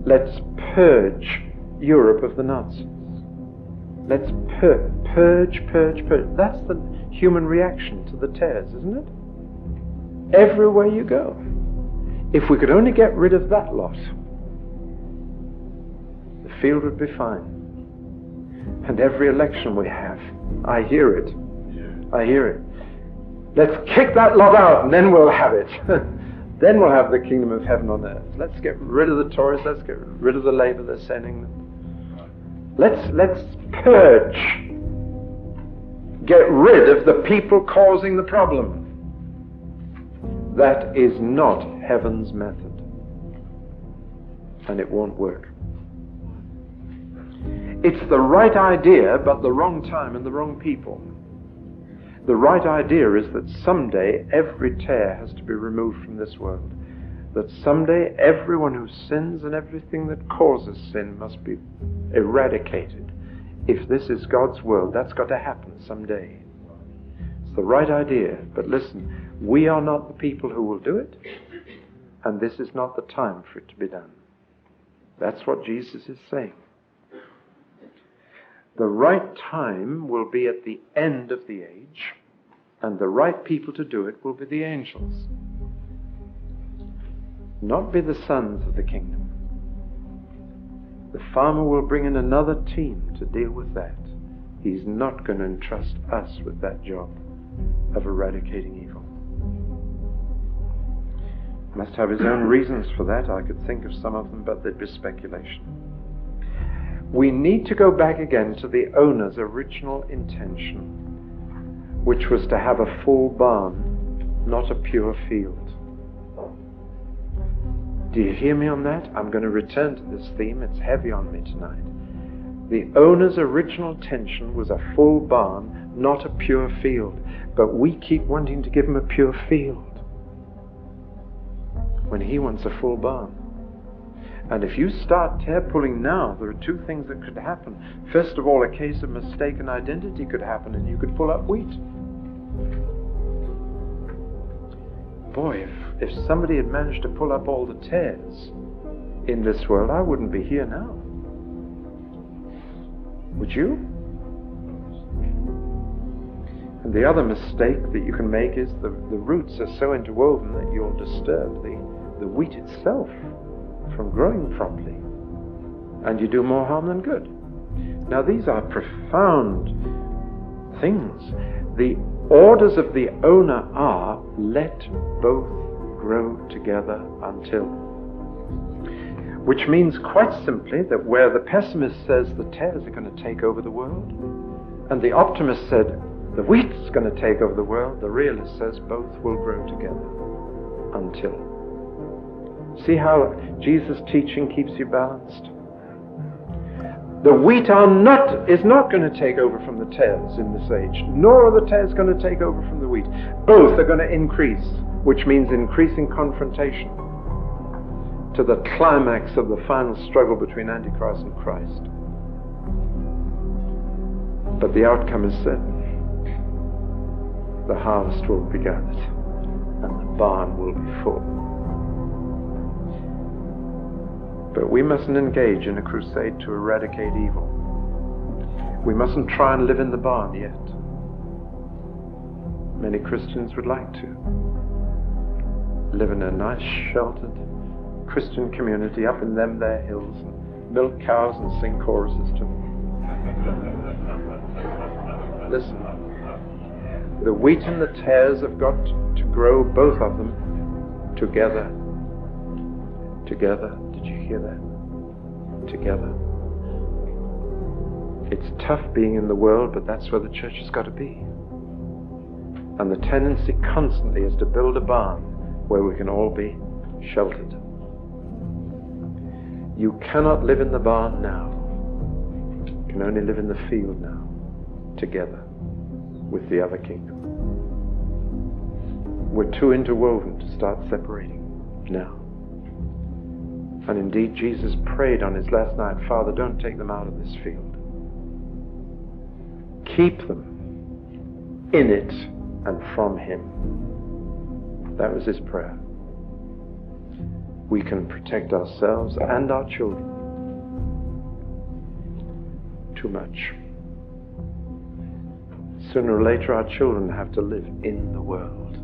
A: Let's purge Europe of the Nazis. Let's purge. That's the human reaction to the tares, isn't it? Everywhere you go. If we could only get rid of that lot, the field would be fine. And every election we have, I hear it. I hear it. Let's kick that lot out and then we'll have it. Then we'll have the kingdom of heaven on earth. Let's get rid of the Tories. Let's get rid of the Labour they're sending them. Let's purge. Get rid of the people causing the problem. That is not heaven's method. And it won't work. It's the right idea, but the wrong time and the wrong people. The right idea is that someday every tear has to be removed from this world. That someday everyone who sins and everything that causes sin must be eradicated. If this is God's world, that's got to happen someday. It's the right idea, but listen, we are not the people who will do it, and this is not the time for it to be done. That's what Jesus is saying. The right time will be at the end of the age, and the right people to do it will be the angels. Not be the sons of the kingdom. The farmer will bring in another team to deal with that. He's not going to entrust us with that job of eradicating evil. Must have his own reasons for that. I could think of some of them, but they'd be speculation. We need to go back again to the owner's original intention, which was to have a full barn, not a pure field. Do you hear me on that? I'm going to return to this theme. It's heavy on me tonight. The owner's original intention was a full barn, not a pure field. But we keep wanting to give him a pure field when he wants a full barn. And if you start tear pulling now, there are two things that could happen. First of all, a case of mistaken identity could happen and you could pull up wheat. Boy, if somebody had managed to pull up all the tares in this world, I wouldn't be here now. Would you? And the other mistake that you can make is the roots are so interwoven that you'll disturb the wheat itself from growing properly, and you do more harm than good. Now these are profound things. The orders of the owner are, let both grow together until. Which means quite simply that where the pessimist says the tares are going to take over the world, and the optimist said the wheat's going to take over the world, the realist says both will grow together until. See how Jesus' teaching keeps you balanced? The wheat is not going to take over from the tares in this age, nor are the tares going to take over from the wheat. Both are going to increase, which means increasing confrontation to the climax of the final struggle between Antichrist and Christ. But the outcome is certain. The harvest will be gathered, and the barn will be full. But we mustn't engage in a crusade to eradicate evil. We mustn't try and live in the barn yet. Many Christians would like to live in a nice, sheltered Christian community up in them there hills and milk cows and sing choruses to them. Listen, the wheat and the tares have got to grow, both of them, together. Together. Did you hear that? Together. It's tough being in the world, but that's where the church has got to be. And the tendency constantly is to build a barn where we can all be sheltered. You cannot live in the barn now. You can only live in the field now, together with the other kingdom. We're too interwoven to start separating now. And indeed, Jesus prayed on his last night, Father, don't take them out of this field. Keep them in it and from him. That was his prayer. We can protect ourselves and our children. Too much. Sooner or later, our children have to live in the world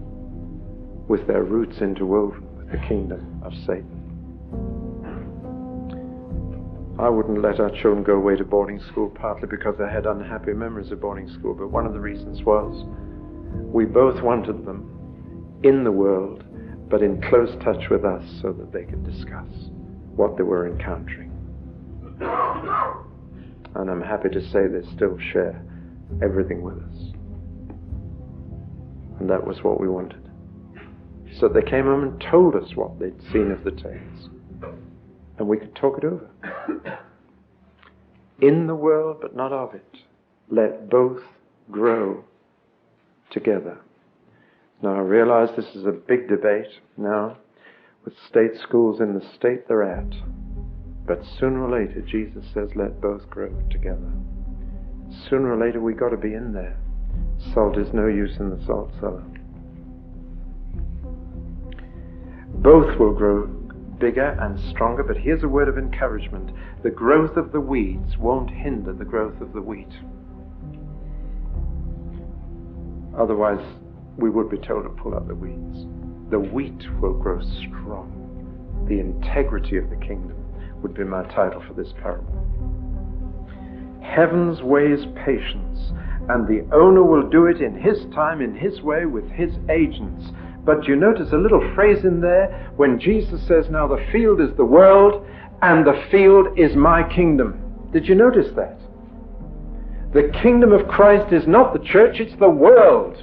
A: with their roots interwoven with the kingdom of Satan. I wouldn't let our children go away to boarding school, partly because I had unhappy memories of boarding school, but one of the reasons was we both wanted them in the world, but in close touch with us so that they could discuss what they were encountering. And I'm happy to say they still share everything with us. And that was what we wanted. So they came home and told us what they'd seen of the tales. And we could talk it over. In the world, but not of it. Let both grow together. Now I realize this is a big debate now with state schools in the state they're at. But sooner or later, Jesus says, let both grow together. Sooner or later, we've got to be in there. Salt is no use in the salt cellar. Both will grow bigger and stronger, but here's a word of encouragement. The growth of the weeds won't hinder the growth of the wheat. Otherwise, we would be told to pull up the weeds. The wheat will grow strong. The integrity of the kingdom would be my title for this parable. Heaven's way is patience, and the owner will do it in his time, in his way, with his agents. But you notice a little phrase in there when Jesus says, now the field is the world, and the field is my kingdom. Did you notice that? The kingdom of Christ is not the church, it's the world.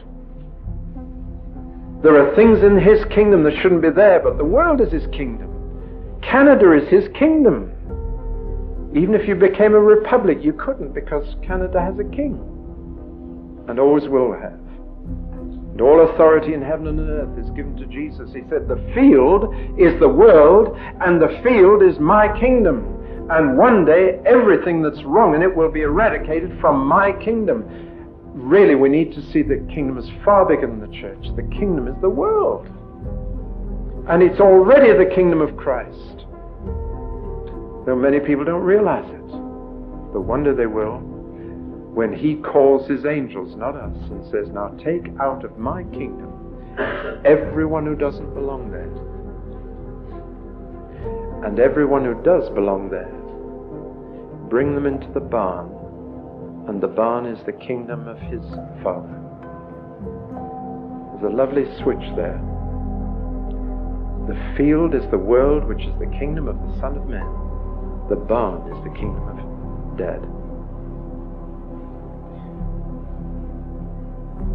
A: There are things in his kingdom that shouldn't be there, but the world is his kingdom. Canada is his kingdom. Even if you became a republic, you couldn't, because Canada has a king, and always will have. And all authority in heaven and on earth is given to Jesus. He said, the field is the world, and the field is my kingdom. And one day, everything that's wrong in it will be eradicated from my kingdom. Really, we need to see the kingdom is far bigger than the church. The kingdom is the world. And it's already the kingdom of Christ. Though many people don't realize it. But one day they will, when he calls his angels, not us, and says, now take out of my kingdom everyone who doesn't belong there. And everyone who does belong there, bring them into the barn, and the barn is the kingdom of his Father. There's a lovely switch there. The field is the world, which is the kingdom of the Son of Man. The barn is the kingdom of Dad.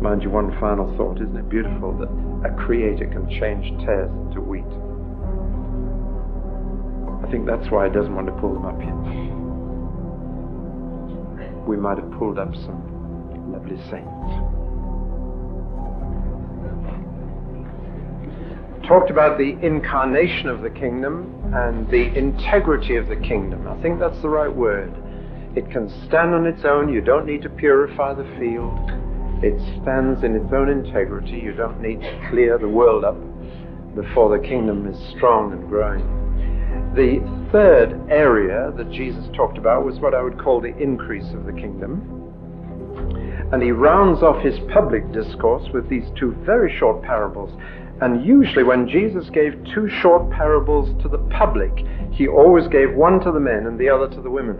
A: Mind you, one final thought. Isn't it beautiful that a creator can change tares into wheat? I think that's why he doesn't want to pull them up yet. We might have pulled up some lovely saints. Talked about the incarnation of the kingdom and the integrity of the kingdom. I think that's the right word. It can stand on its own. You don't need to purify the field. It stands in its own integrity. You don't need to clear the world up before the kingdom is strong and growing. The third area that Jesus talked about was what I would call the increase of the kingdom. And he rounds off his public discourse with these two very short parables. And usually when Jesus gave two short parables to the public, he always gave one to the men and the other to the women.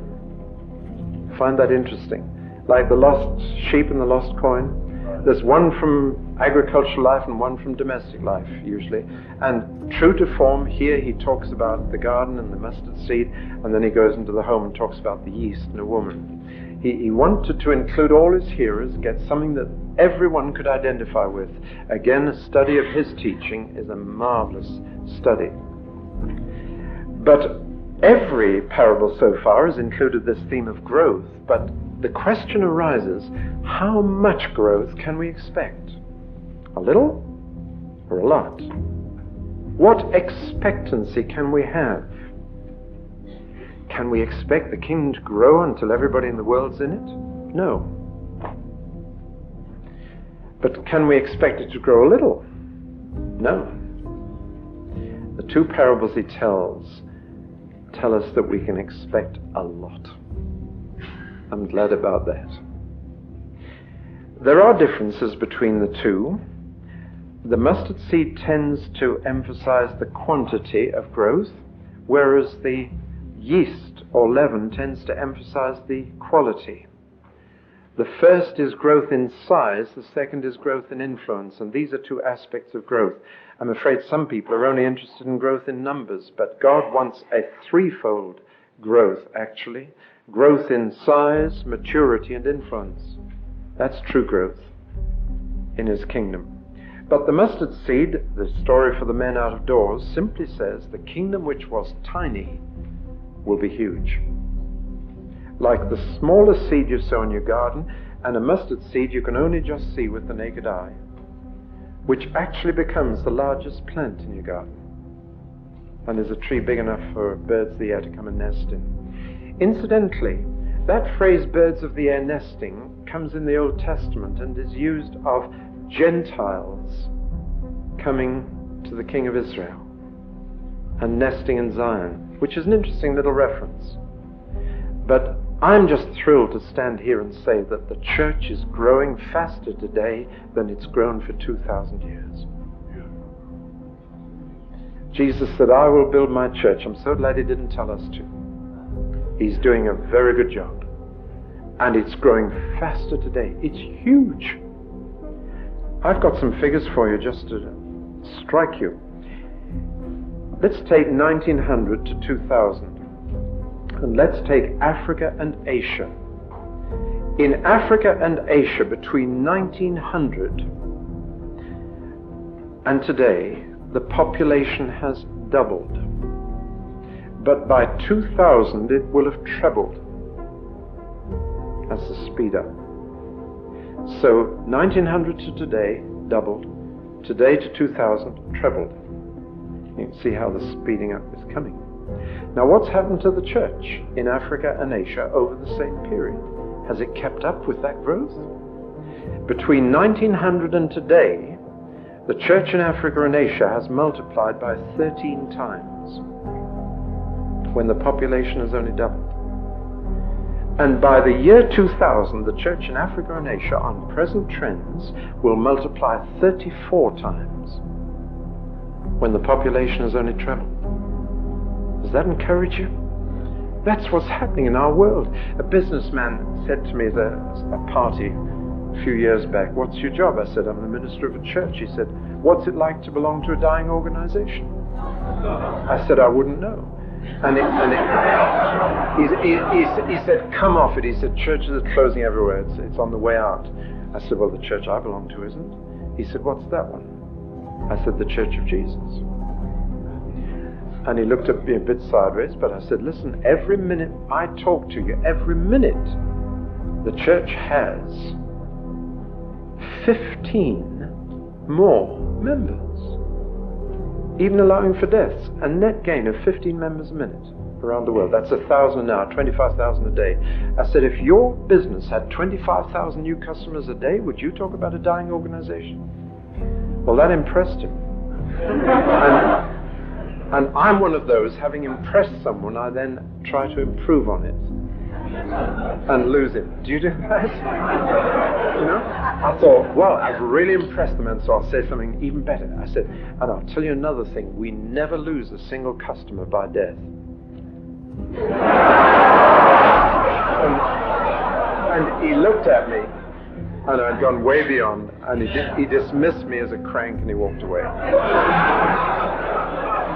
A: I find that interesting. Like the lost sheep and the lost coin. There's one from agricultural life and one from domestic life, usually. And true to form, here he talks about the garden and the mustard seed, and then he goes into the home and talks about the yeast and a woman. He wanted to include all his hearers, get something that everyone could identify with. Again, a study of his teaching is a marvelous study. But every parable so far has included this theme of growth, but the question arises, how much growth can we expect? A little or a lot? What expectancy can we have? Can we expect the kingdom to grow until everybody in the world's in it? No. But can we expect it to grow a little? No. The two parables he tells tell us that we can expect a lot. I'm glad about that. There are differences between the two. The mustard seed tends to emphasize the quantity of growth, whereas the yeast or leaven tends to emphasize the quality. The first is growth in size, the second is growth in influence, and these are two aspects of growth. I'm afraid some people are only interested in growth in numbers, but God wants a threefold growth, actually. Growth in size, maturity, and influence. That's true growth in his kingdom. But the mustard seed, the story for the men out of doors, simply says the kingdom which was tiny will be huge. Like the smallest seed you sow in your garden, and a mustard seed you can only just see with the naked eye, which actually becomes the largest plant in your garden, and is a tree big enough for birds of the air to come and nest in. Incidentally, that phrase birds of the air nesting comes in the Old Testament and is used of Gentiles coming to the King of Israel and nesting in Zion, which is an interesting little reference. But I'm just thrilled to stand here and say that the church is growing faster today than it's grown for 2,000 years. Jesus said, I will build my church. I'm so glad he didn't tell us to. He's doing a very good job. And it's growing faster today. It's huge. I've got some figures for you just to strike you. Let's take 1900 to 2000. And let's take Africa and Asia. In Africa and Asia, between 1900 and today, the population has doubled. But by 2000, it will have trebled. That's the speed up. So 1900 to today, doubled. Today to 2000, trebled. You can see how the speeding up is coming. Now, what's happened to the church in Africa and Asia over the same period? Has it kept up with that growth? Between 1900 and today, the church in Africa and Asia has multiplied by 13 times, when the population has only doubled. And by the year 2000, the church in Africa and Asia, on present trends, will multiply 34 times, when the population has only trebled. Does that encourage you? That's what's happening in our world. A businessman said to me at a party a few years back, what's your job? I said, I'm the minister of a church. He said, what's it like to belong to a dying organization? I said, I wouldn't know. He said, come off it. He said, churches are closing everywhere. It's on the way out. I said, well, the church I belong to isn't. He said, what's that one? I said, the Church of Jesus. And he looked at me a bit sideways, but I said, listen, every minute I talk to you, every minute, the church has 15 more members, even allowing for deaths. A net gain of 15 members a minute around the world. That's 1,000 an hour, 25,000 a day. I said, if your business had 25,000 new customers a day, would you talk about a dying organization? Well, that impressed him. And I'm one of those, having impressed someone, I then try to improve on it and lose it. Do you do that? You know? I thought, well, I've really impressed them, and so I'll say something even better. I said, and I'll tell you another thing, we never lose a single customer by death. And he looked at me, and I'd gone way beyond, and he dismissed me as a crank, and he walked away.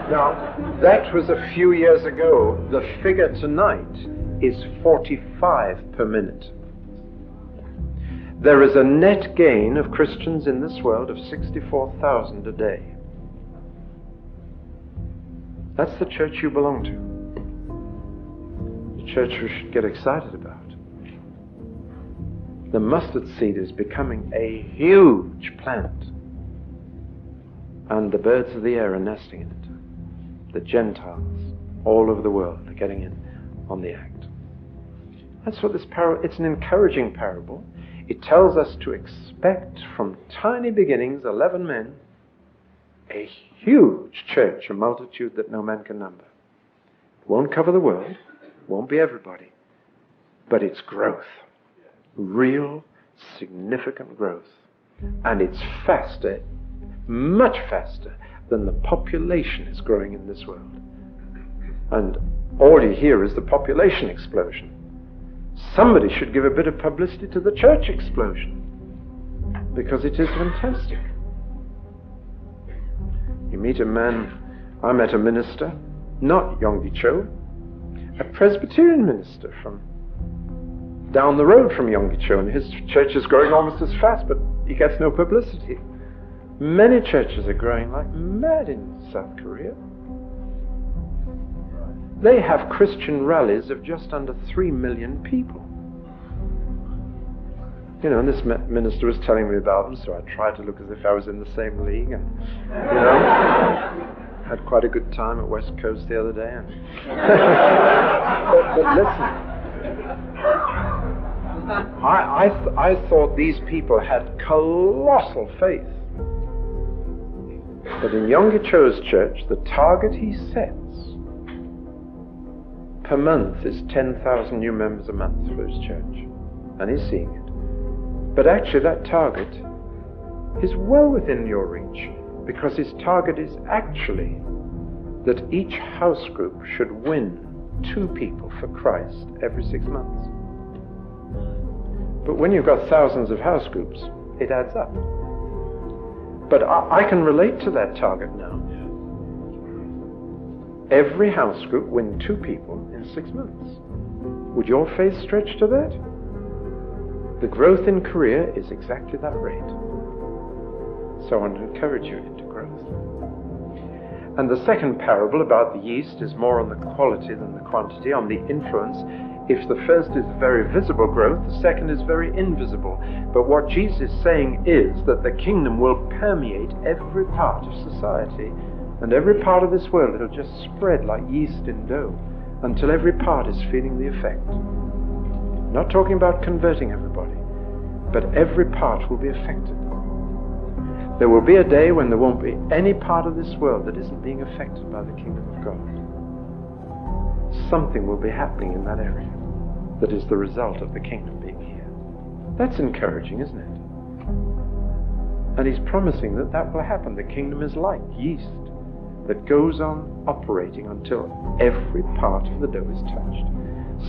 A: Now, that was a few years ago. The figure tonight is 45 per minute. There is a net gain of Christians in this world of 64,000 a day. That's the church you belong to. The church we should get excited about. The mustard seed is becoming a huge plant, and the birds of the air are nesting in it. The Gentiles all over the world are getting in on the act. That's what this parable, it's an encouraging parable. It tells us to expect from tiny beginnings, 11 men, a huge church, a multitude that no man can number. It won't cover the world, it won't be everybody, but it's growth. Real, significant growth. And it's faster, much faster than the population is growing in this world. And all you hear is the population explosion. Somebody should give a bit of publicity to the church explosion, because it is fantastic. You meet a man, I met a minister, not Yonggi Cho, a Presbyterian minister from down the road from Yonggi Cho, and his church is growing almost as fast, but he gets no publicity. Many churches are growing like mad in South Korea. They have Christian rallies of just under 3 million people. You know, and this minister was telling me about them, so I tried to look as if I was in the same league, and, you know, had quite a good time at West Coast the other day. And but listen, I thought these people had colossal faith. But in Yonggi Cho's church, the target he sets per month is 10,000 new members a month for his church. And he's seeing it. But actually that target is well within your reach, because his target is actually that each house group should win 2 people for Christ every 6 months. But when you've got thousands of house groups, it adds up. But I can relate to that target now. Every house group win 2 people in 6 months. Would your faith stretch to that? The growth in Korea is exactly that rate. So I want to encourage you into growth. And the second parable about the yeast is more on the quality than the quantity, on the influence. If the first is very visible growth, the second is very invisible. But what Jesus is saying is that the kingdom will permeate every part of society, and every part of this world. It'll just spread like yeast in dough until every part is feeling the effect. I'm not talking about converting everybody, but every part will be affected. There will be a day when there won't be any part of this world that isn't being affected by the kingdom of God. Something will be happening in that area that is the result of the kingdom being here. That's encouraging, isn't it? And he's promising that that will happen. The kingdom is like yeast that goes on operating until every part of the dough is touched.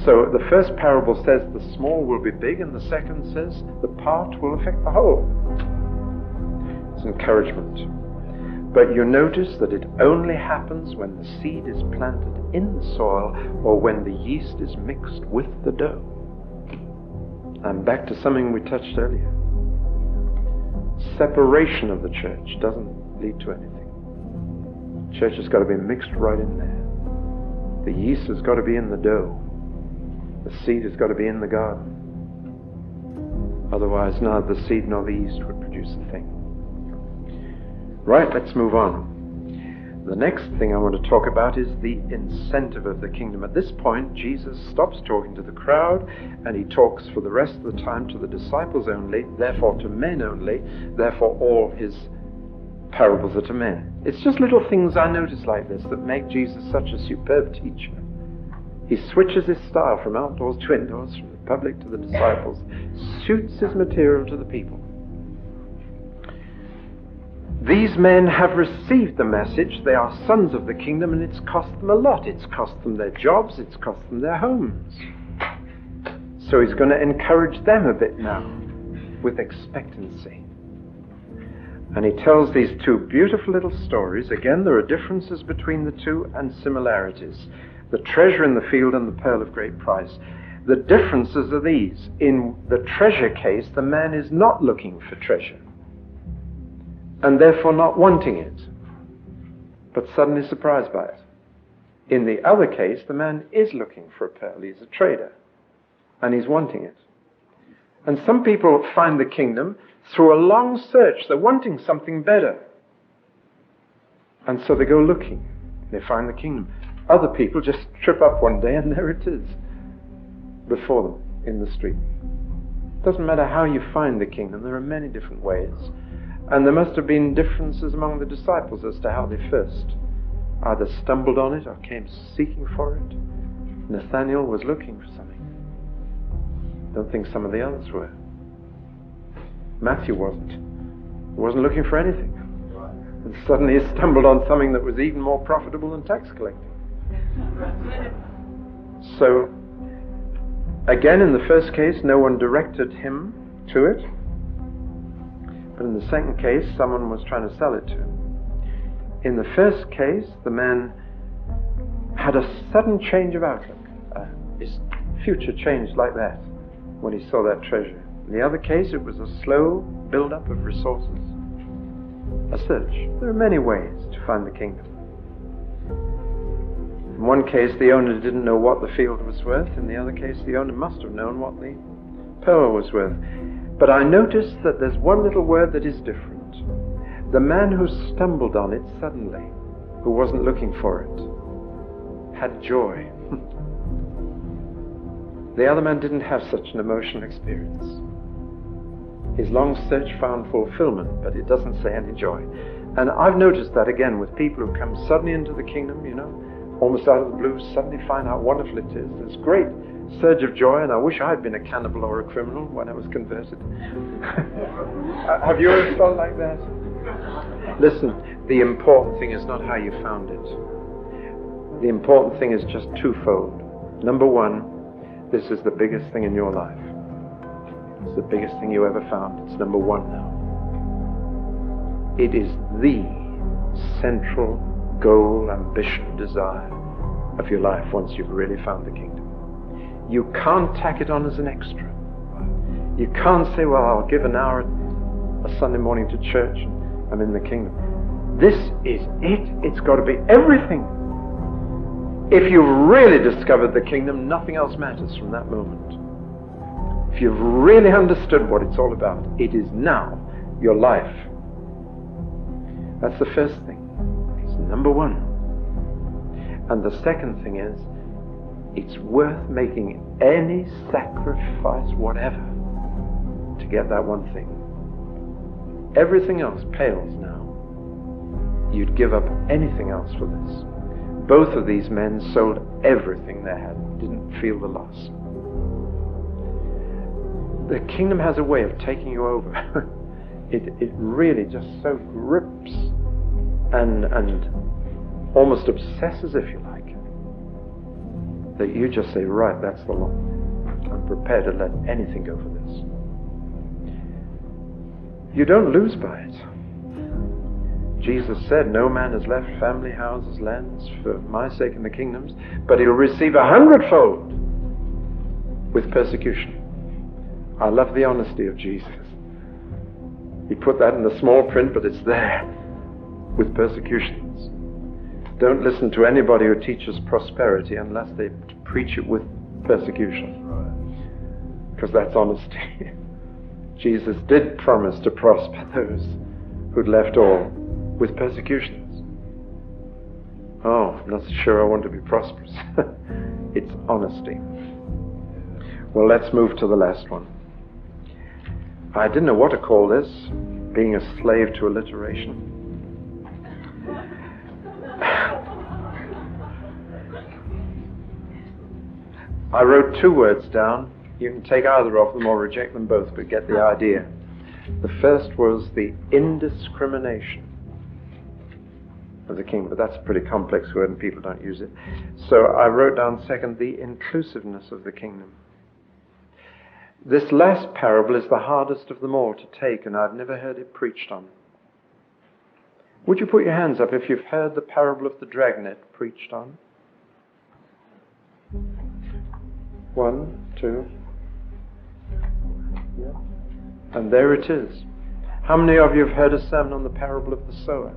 A: So the first parable says the small will be big, and the second says the part will affect the whole. It's encouragement. But you notice that it only happens when the seed is planted in the soil, or when the yeast is mixed with the dough. I'm back to something we touched earlier. Separation of the church doesn't lead to anything. Church has got to be mixed right in there. The yeast has got to be in the dough. The seed has got to be in the garden. Otherwise, neither the seed nor the yeast would produce a thing. Right, let's move on. The next thing I want to talk about is the incentive of the kingdom. At this point, Jesus stops talking to the crowd, and he talks for the rest of the time to the disciples only, therefore to men only, therefore all his parables are to men. It's just little things I notice like this that make Jesus such a superb teacher. He switches his style from outdoors to indoors, from the public to the disciples, suits his material to the people. These men have received the message. They are sons of the kingdom, and it's cost them a lot. It's cost them their jobs. It's cost them their homes. So he's going to encourage them a bit now with expectancy. And he tells these two beautiful little stories. Again, there are differences between the two and similarities. The treasure in the field and the pearl of great price. The differences are these. In the treasure case, the man is not looking for treasure, and therefore not wanting it, but suddenly surprised by it. In the other case, the man is looking for a pearl. He's a trader, and he's wanting it. And some people find the kingdom through a long search. They're wanting something better, and so they go looking. They find the kingdom. Other people just trip up one day, and there it is before them in the street. It doesn't matter how you find the kingdom. There are many different ways. And there must have been differences among the disciples as to how they first either stumbled on it or came seeking for it. Nathanael was looking for something. Don't think some of the others were. Mathew wasn't. He wasn't looking for anything. And suddenly he stumbled on something that was even more profitable than tax collecting. So, again, in the first case, no one directed him to it. But in the second case, someone was trying to sell it to him. In the first case, the man had a sudden change of outlook. His future changed like that when he saw that treasure. In the other case, it was a slow build-up of resources. A search. There are many ways to find the kingdom. In one case, the owner didn't know what the field was worth. In the other case, the owner must have known what the pearl was worth. But I noticed that there's one little word that is different. The man who stumbled on it suddenly, who wasn't looking for it, had joy. The other man didn't have such an emotional experience. His long search found fulfillment, but it doesn't say any joy. And I've noticed that again with people who come suddenly into the kingdom, almost out of the blue, suddenly find how wonderful it is. There's great surge of joy, and I wish I had been a cannibal or a criminal when I was converted. Have you ever felt like that? Listen, the important thing is not how you found it. The important thing is just twofold. Number one, this is the biggest thing in your life. It's the biggest thing you ever found. It's number one now. It is the central goal, ambition, desire of your life once you've really found the kingdom. You can't tack it on as an extra. You can't say, well, I'll give an hour a Sunday morning to church and I'm in the kingdom. This is it. It's got to be everything. If you've really discovered the kingdom, nothing else matters from that moment. If you've really understood what it's all about, it is now your life. That's the first thing. It's number one. And the second thing is, it's worth making any sacrifice whatever to get that one thing. Everything else pales now. You'd give up anything else for this. Both of these men sold everything they had, didn't feel the loss. The kingdom has a way of taking you over. It really just so grips and almost obsesses, if you like, that you just say, right, that's the law. I'm prepared to let anything go for this. You don't lose by it. Jesus said, no man has left family, houses, lands for my sake in the kingdoms, but he'll receive 100-fold with persecution. I love the honesty of Jesus. He put that in the small print, but it's there with persecutions. Don't listen to anybody who teaches prosperity unless they preach it with persecution, because that's honesty. Jesus did promise to prosper those who'd left all with persecutions. Oh, I'm not sure I want to be prosperous. It's honesty. Well, let's move to the last one. I didn't know what to call this, being a slave to alliteration. I wrote 2 words down. You can take either of them or reject them both, but get the idea. The first was the indiscrimination of the king, but that's a pretty complex word and people don't use it. So I wrote down second, the inclusiveness of the kingdom. This last parable is the hardest of them all to take, and I've never heard it preached on. Would you put your hands up if you've heard the parable of the dragnet preached on? 1, 2. Yeah. And there it is. How many of you have heard a sermon on the parable of the sower?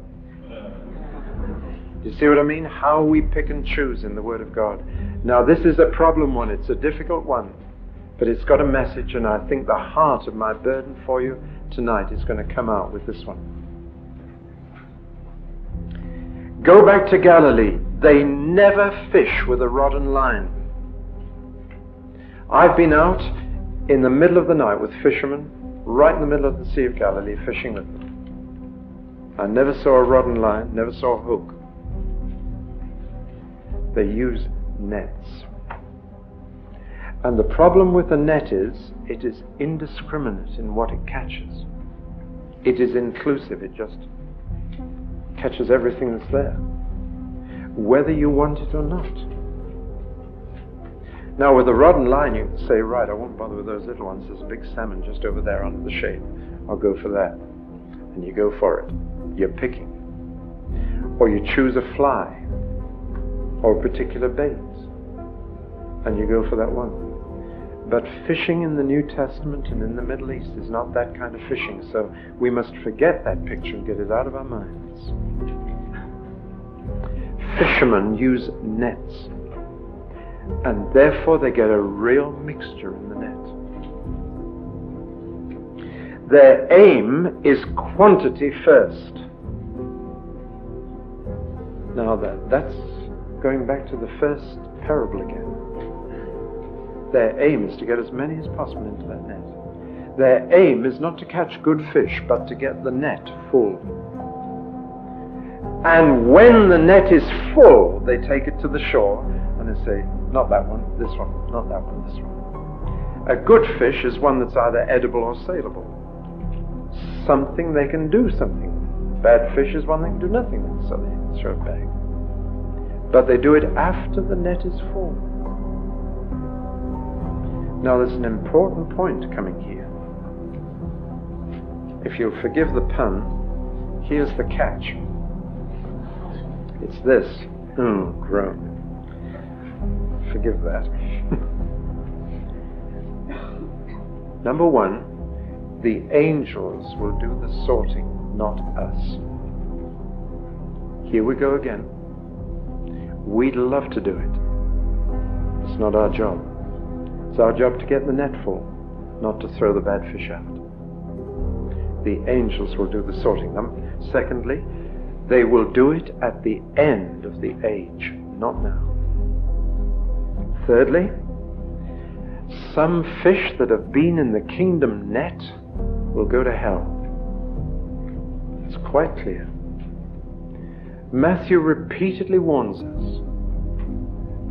A: You see what I mean? How we pick and choose in the Word of God. Now this is a problem one. It's a difficult one. But it's got a message, and I think the heart of my burden for you tonight is going to come out with this one. Go back to Galilee. They never fish with a rod and line. I've been out in the middle of the night with fishermen, right in the middle of the Sea of Galilee, fishing with them. I never saw a rod and line, never saw a hook. They use nets. And the problem with the net is, it is indiscriminate in what it catches. It is inclusive, it just catches everything that's there, whether you want it or not. Now with a rod and line you can say, right, I won't bother with those little ones, there's a big salmon just over there under the shade, I'll go for that. And you go for it. You're picking. Or you choose a fly or a particular bait and you go for that one. But fishing in the New Testament and in the Middle East is not that kind of fishing, so we must forget that picture and get it out of our minds. Fishermen use nets, and therefore they get a real mixture in the net. Their aim is quantity first. Now that's going back to the first parable again. Their aim is to get as many as possible into that net. Their aim is not to catch good fish, but to get the net full. And when the net is full, they take it to the shore and they say, not that one, this one, not that one, this one. A good fish is one that's either edible or saleable. Something they can do something with. Bad fish is one they can do nothing with, so they throw it back. But they do it after the net is full. Now there's an important point coming here. If you'll forgive the pun, here's the catch. It's this. Groan. Forgive that. Number one, the angels will do the sorting, not us. Here we go again. We'd love to do it. It's not our job. It's our job to get the net full, not to throw the bad fish out. The angels will do the sorting. Secondly, they will do it at the end of the age, not now. Thirdly, some fish that have been in the kingdom net will go to hell. It's quite clear. Mathew repeatedly warns us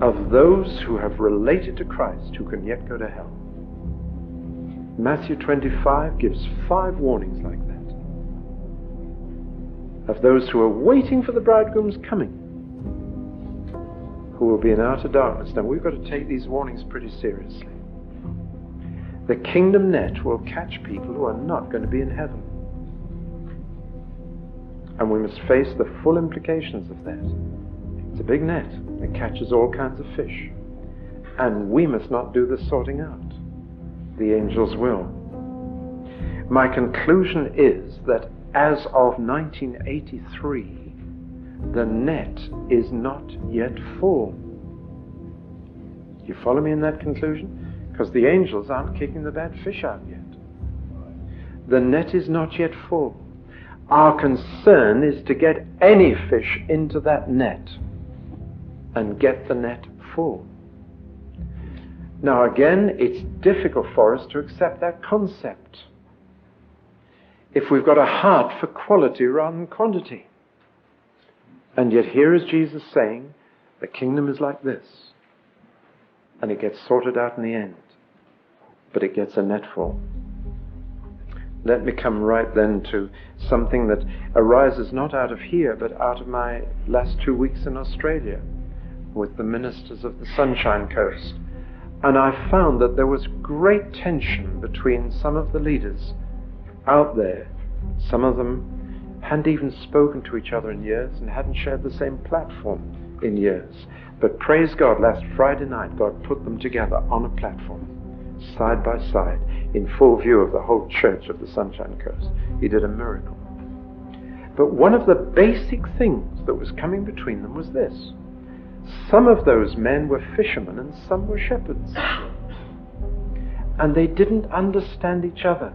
A: of those who have related to Christ who can yet go to hell. Matthew 25 gives 5 warnings like that. Of those who are waiting for the bridegroom's coming, who will be in outer darkness. Now we've got to take these warnings pretty seriously. The kingdom net will catch people who are not going to be in heaven. And we must face the full implications of that. It's a big net. It catches all kinds of fish. And we must not do the sorting out. The angels will. My conclusion is that as of 1983, the net is not yet full. You follow me in that conclusion? Because the angels aren't kicking the bad fish out yet. The net is not yet full. Our concern is to get any fish into that net and get the net full. Now again, it's difficult for us to accept that concept if we've got a heart for quality rather than quantity. And yet here is Jesus saying, the kingdom is like this. and it gets sorted out in the end. But it gets a netful. Let me come right then to something that arises not out of here, but out of my last 2 weeks in Australia with the ministers of the Sunshine Coast. And I found that there was great tension between some of the leaders out there. Some of them hadn't even spoken to each other in years and hadn't shared the same platform in years. But praise God, last Friday night, God put them together on a platform, side by side, in full view of the whole church of the Sunshine Coast. He did a miracle. But one of the basic things that was coming between them was this. Some of those men were fishermen and some were shepherds. And they didn't understand each other.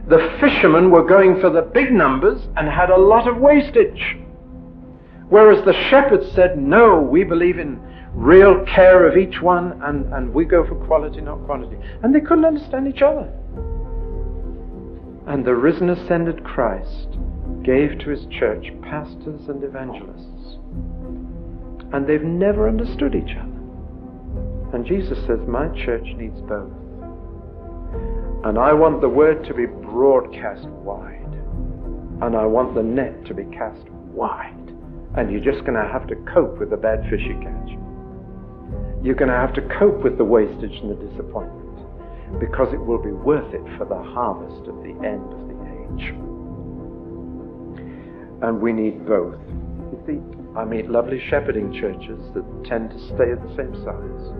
A: The fishermen were going for the big numbers and had a lot of wastage. Whereas the shepherds said, no, we believe in real care of each one, and we go for quality, not quantity. And they couldn't understand each other. And the risen, ascended Christ gave to his church pastors and evangelists. And they've never understood each other. And Jesus says, my church needs both. And I want the word to be broadcast wide. And I want the net to be cast wide. And you're just going to have to cope with the bad fish you catch. You're going to have to cope with the wastage and the disappointment, because it will be worth it for the harvest of the end of the age. And we need both. You see, I meet lovely shepherding churches that tend to stay at the same size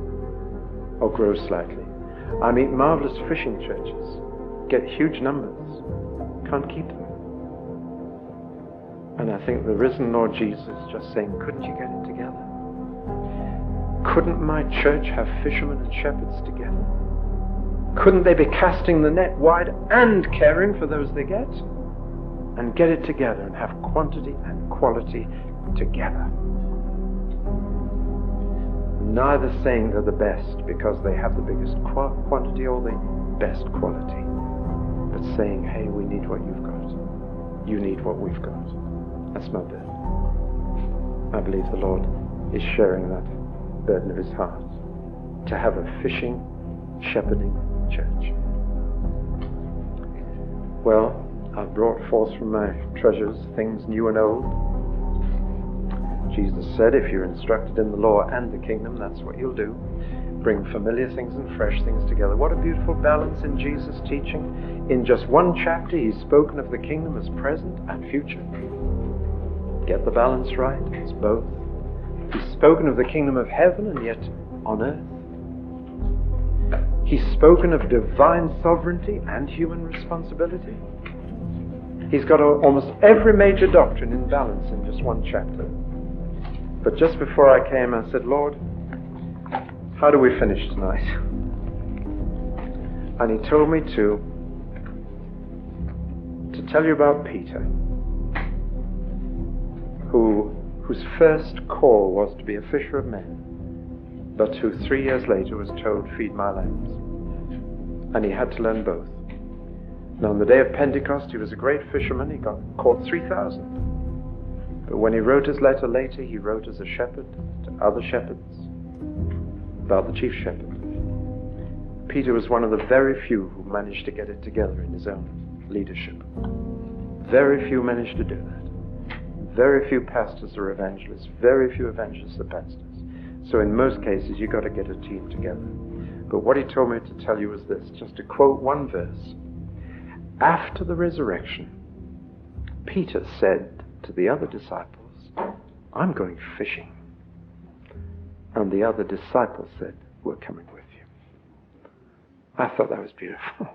A: or grow slightly. I meet marvelous fishing churches, get huge numbers, can't keep them. And I think the risen Lord Jesus is just saying, couldn't you get it together? Couldn't my church have fishermen and shepherds together? Couldn't they be casting the net wide and caring for those they get? And get it together and have quantity and quality together. Neither saying they're the best because they have the biggest quantity or the best quality, but saying, hey, we need what you've got. You need what we've got. That's my burden. I believe the Lord is sharing that burden of his heart, to have a fishing, shepherding church. Well, I've brought forth from my treasures things new and old. Jesus said, if you're instructed in the law and the kingdom, that's what you'll do. Bring familiar things and fresh things together. What a beautiful balance in Jesus' teaching. In just one chapter, he's spoken of the kingdom as present and future. Get the balance right. It's both. He's spoken of the kingdom of heaven and yet on earth. He's spoken of divine sovereignty and human responsibility. He's got almost every major doctrine in balance in just one chapter. But just before I came, I said, Lord, how do we finish tonight? And he told me to tell you about Peter, whose first call was to be a fisher of men, but who 3 years later was told, feed my lambs. And he had to learn both. Now on the day of Pentecost, he was a great fisherman. He caught 3,000. But when he wrote his letter later, he wrote as a shepherd to other shepherds about the chief shepherd. Peter was one of the very few who managed to get it together in his own leadership. Very few managed to do that. Very few pastors are evangelists. Very few evangelists are pastors. So in most cases, you've got to get a team together. But what he told me to tell you was this, just to quote one verse. After the resurrection, Peter said to the other disciples, I'm going fishing. And the other disciples said, we're coming with you. I thought that was beautiful.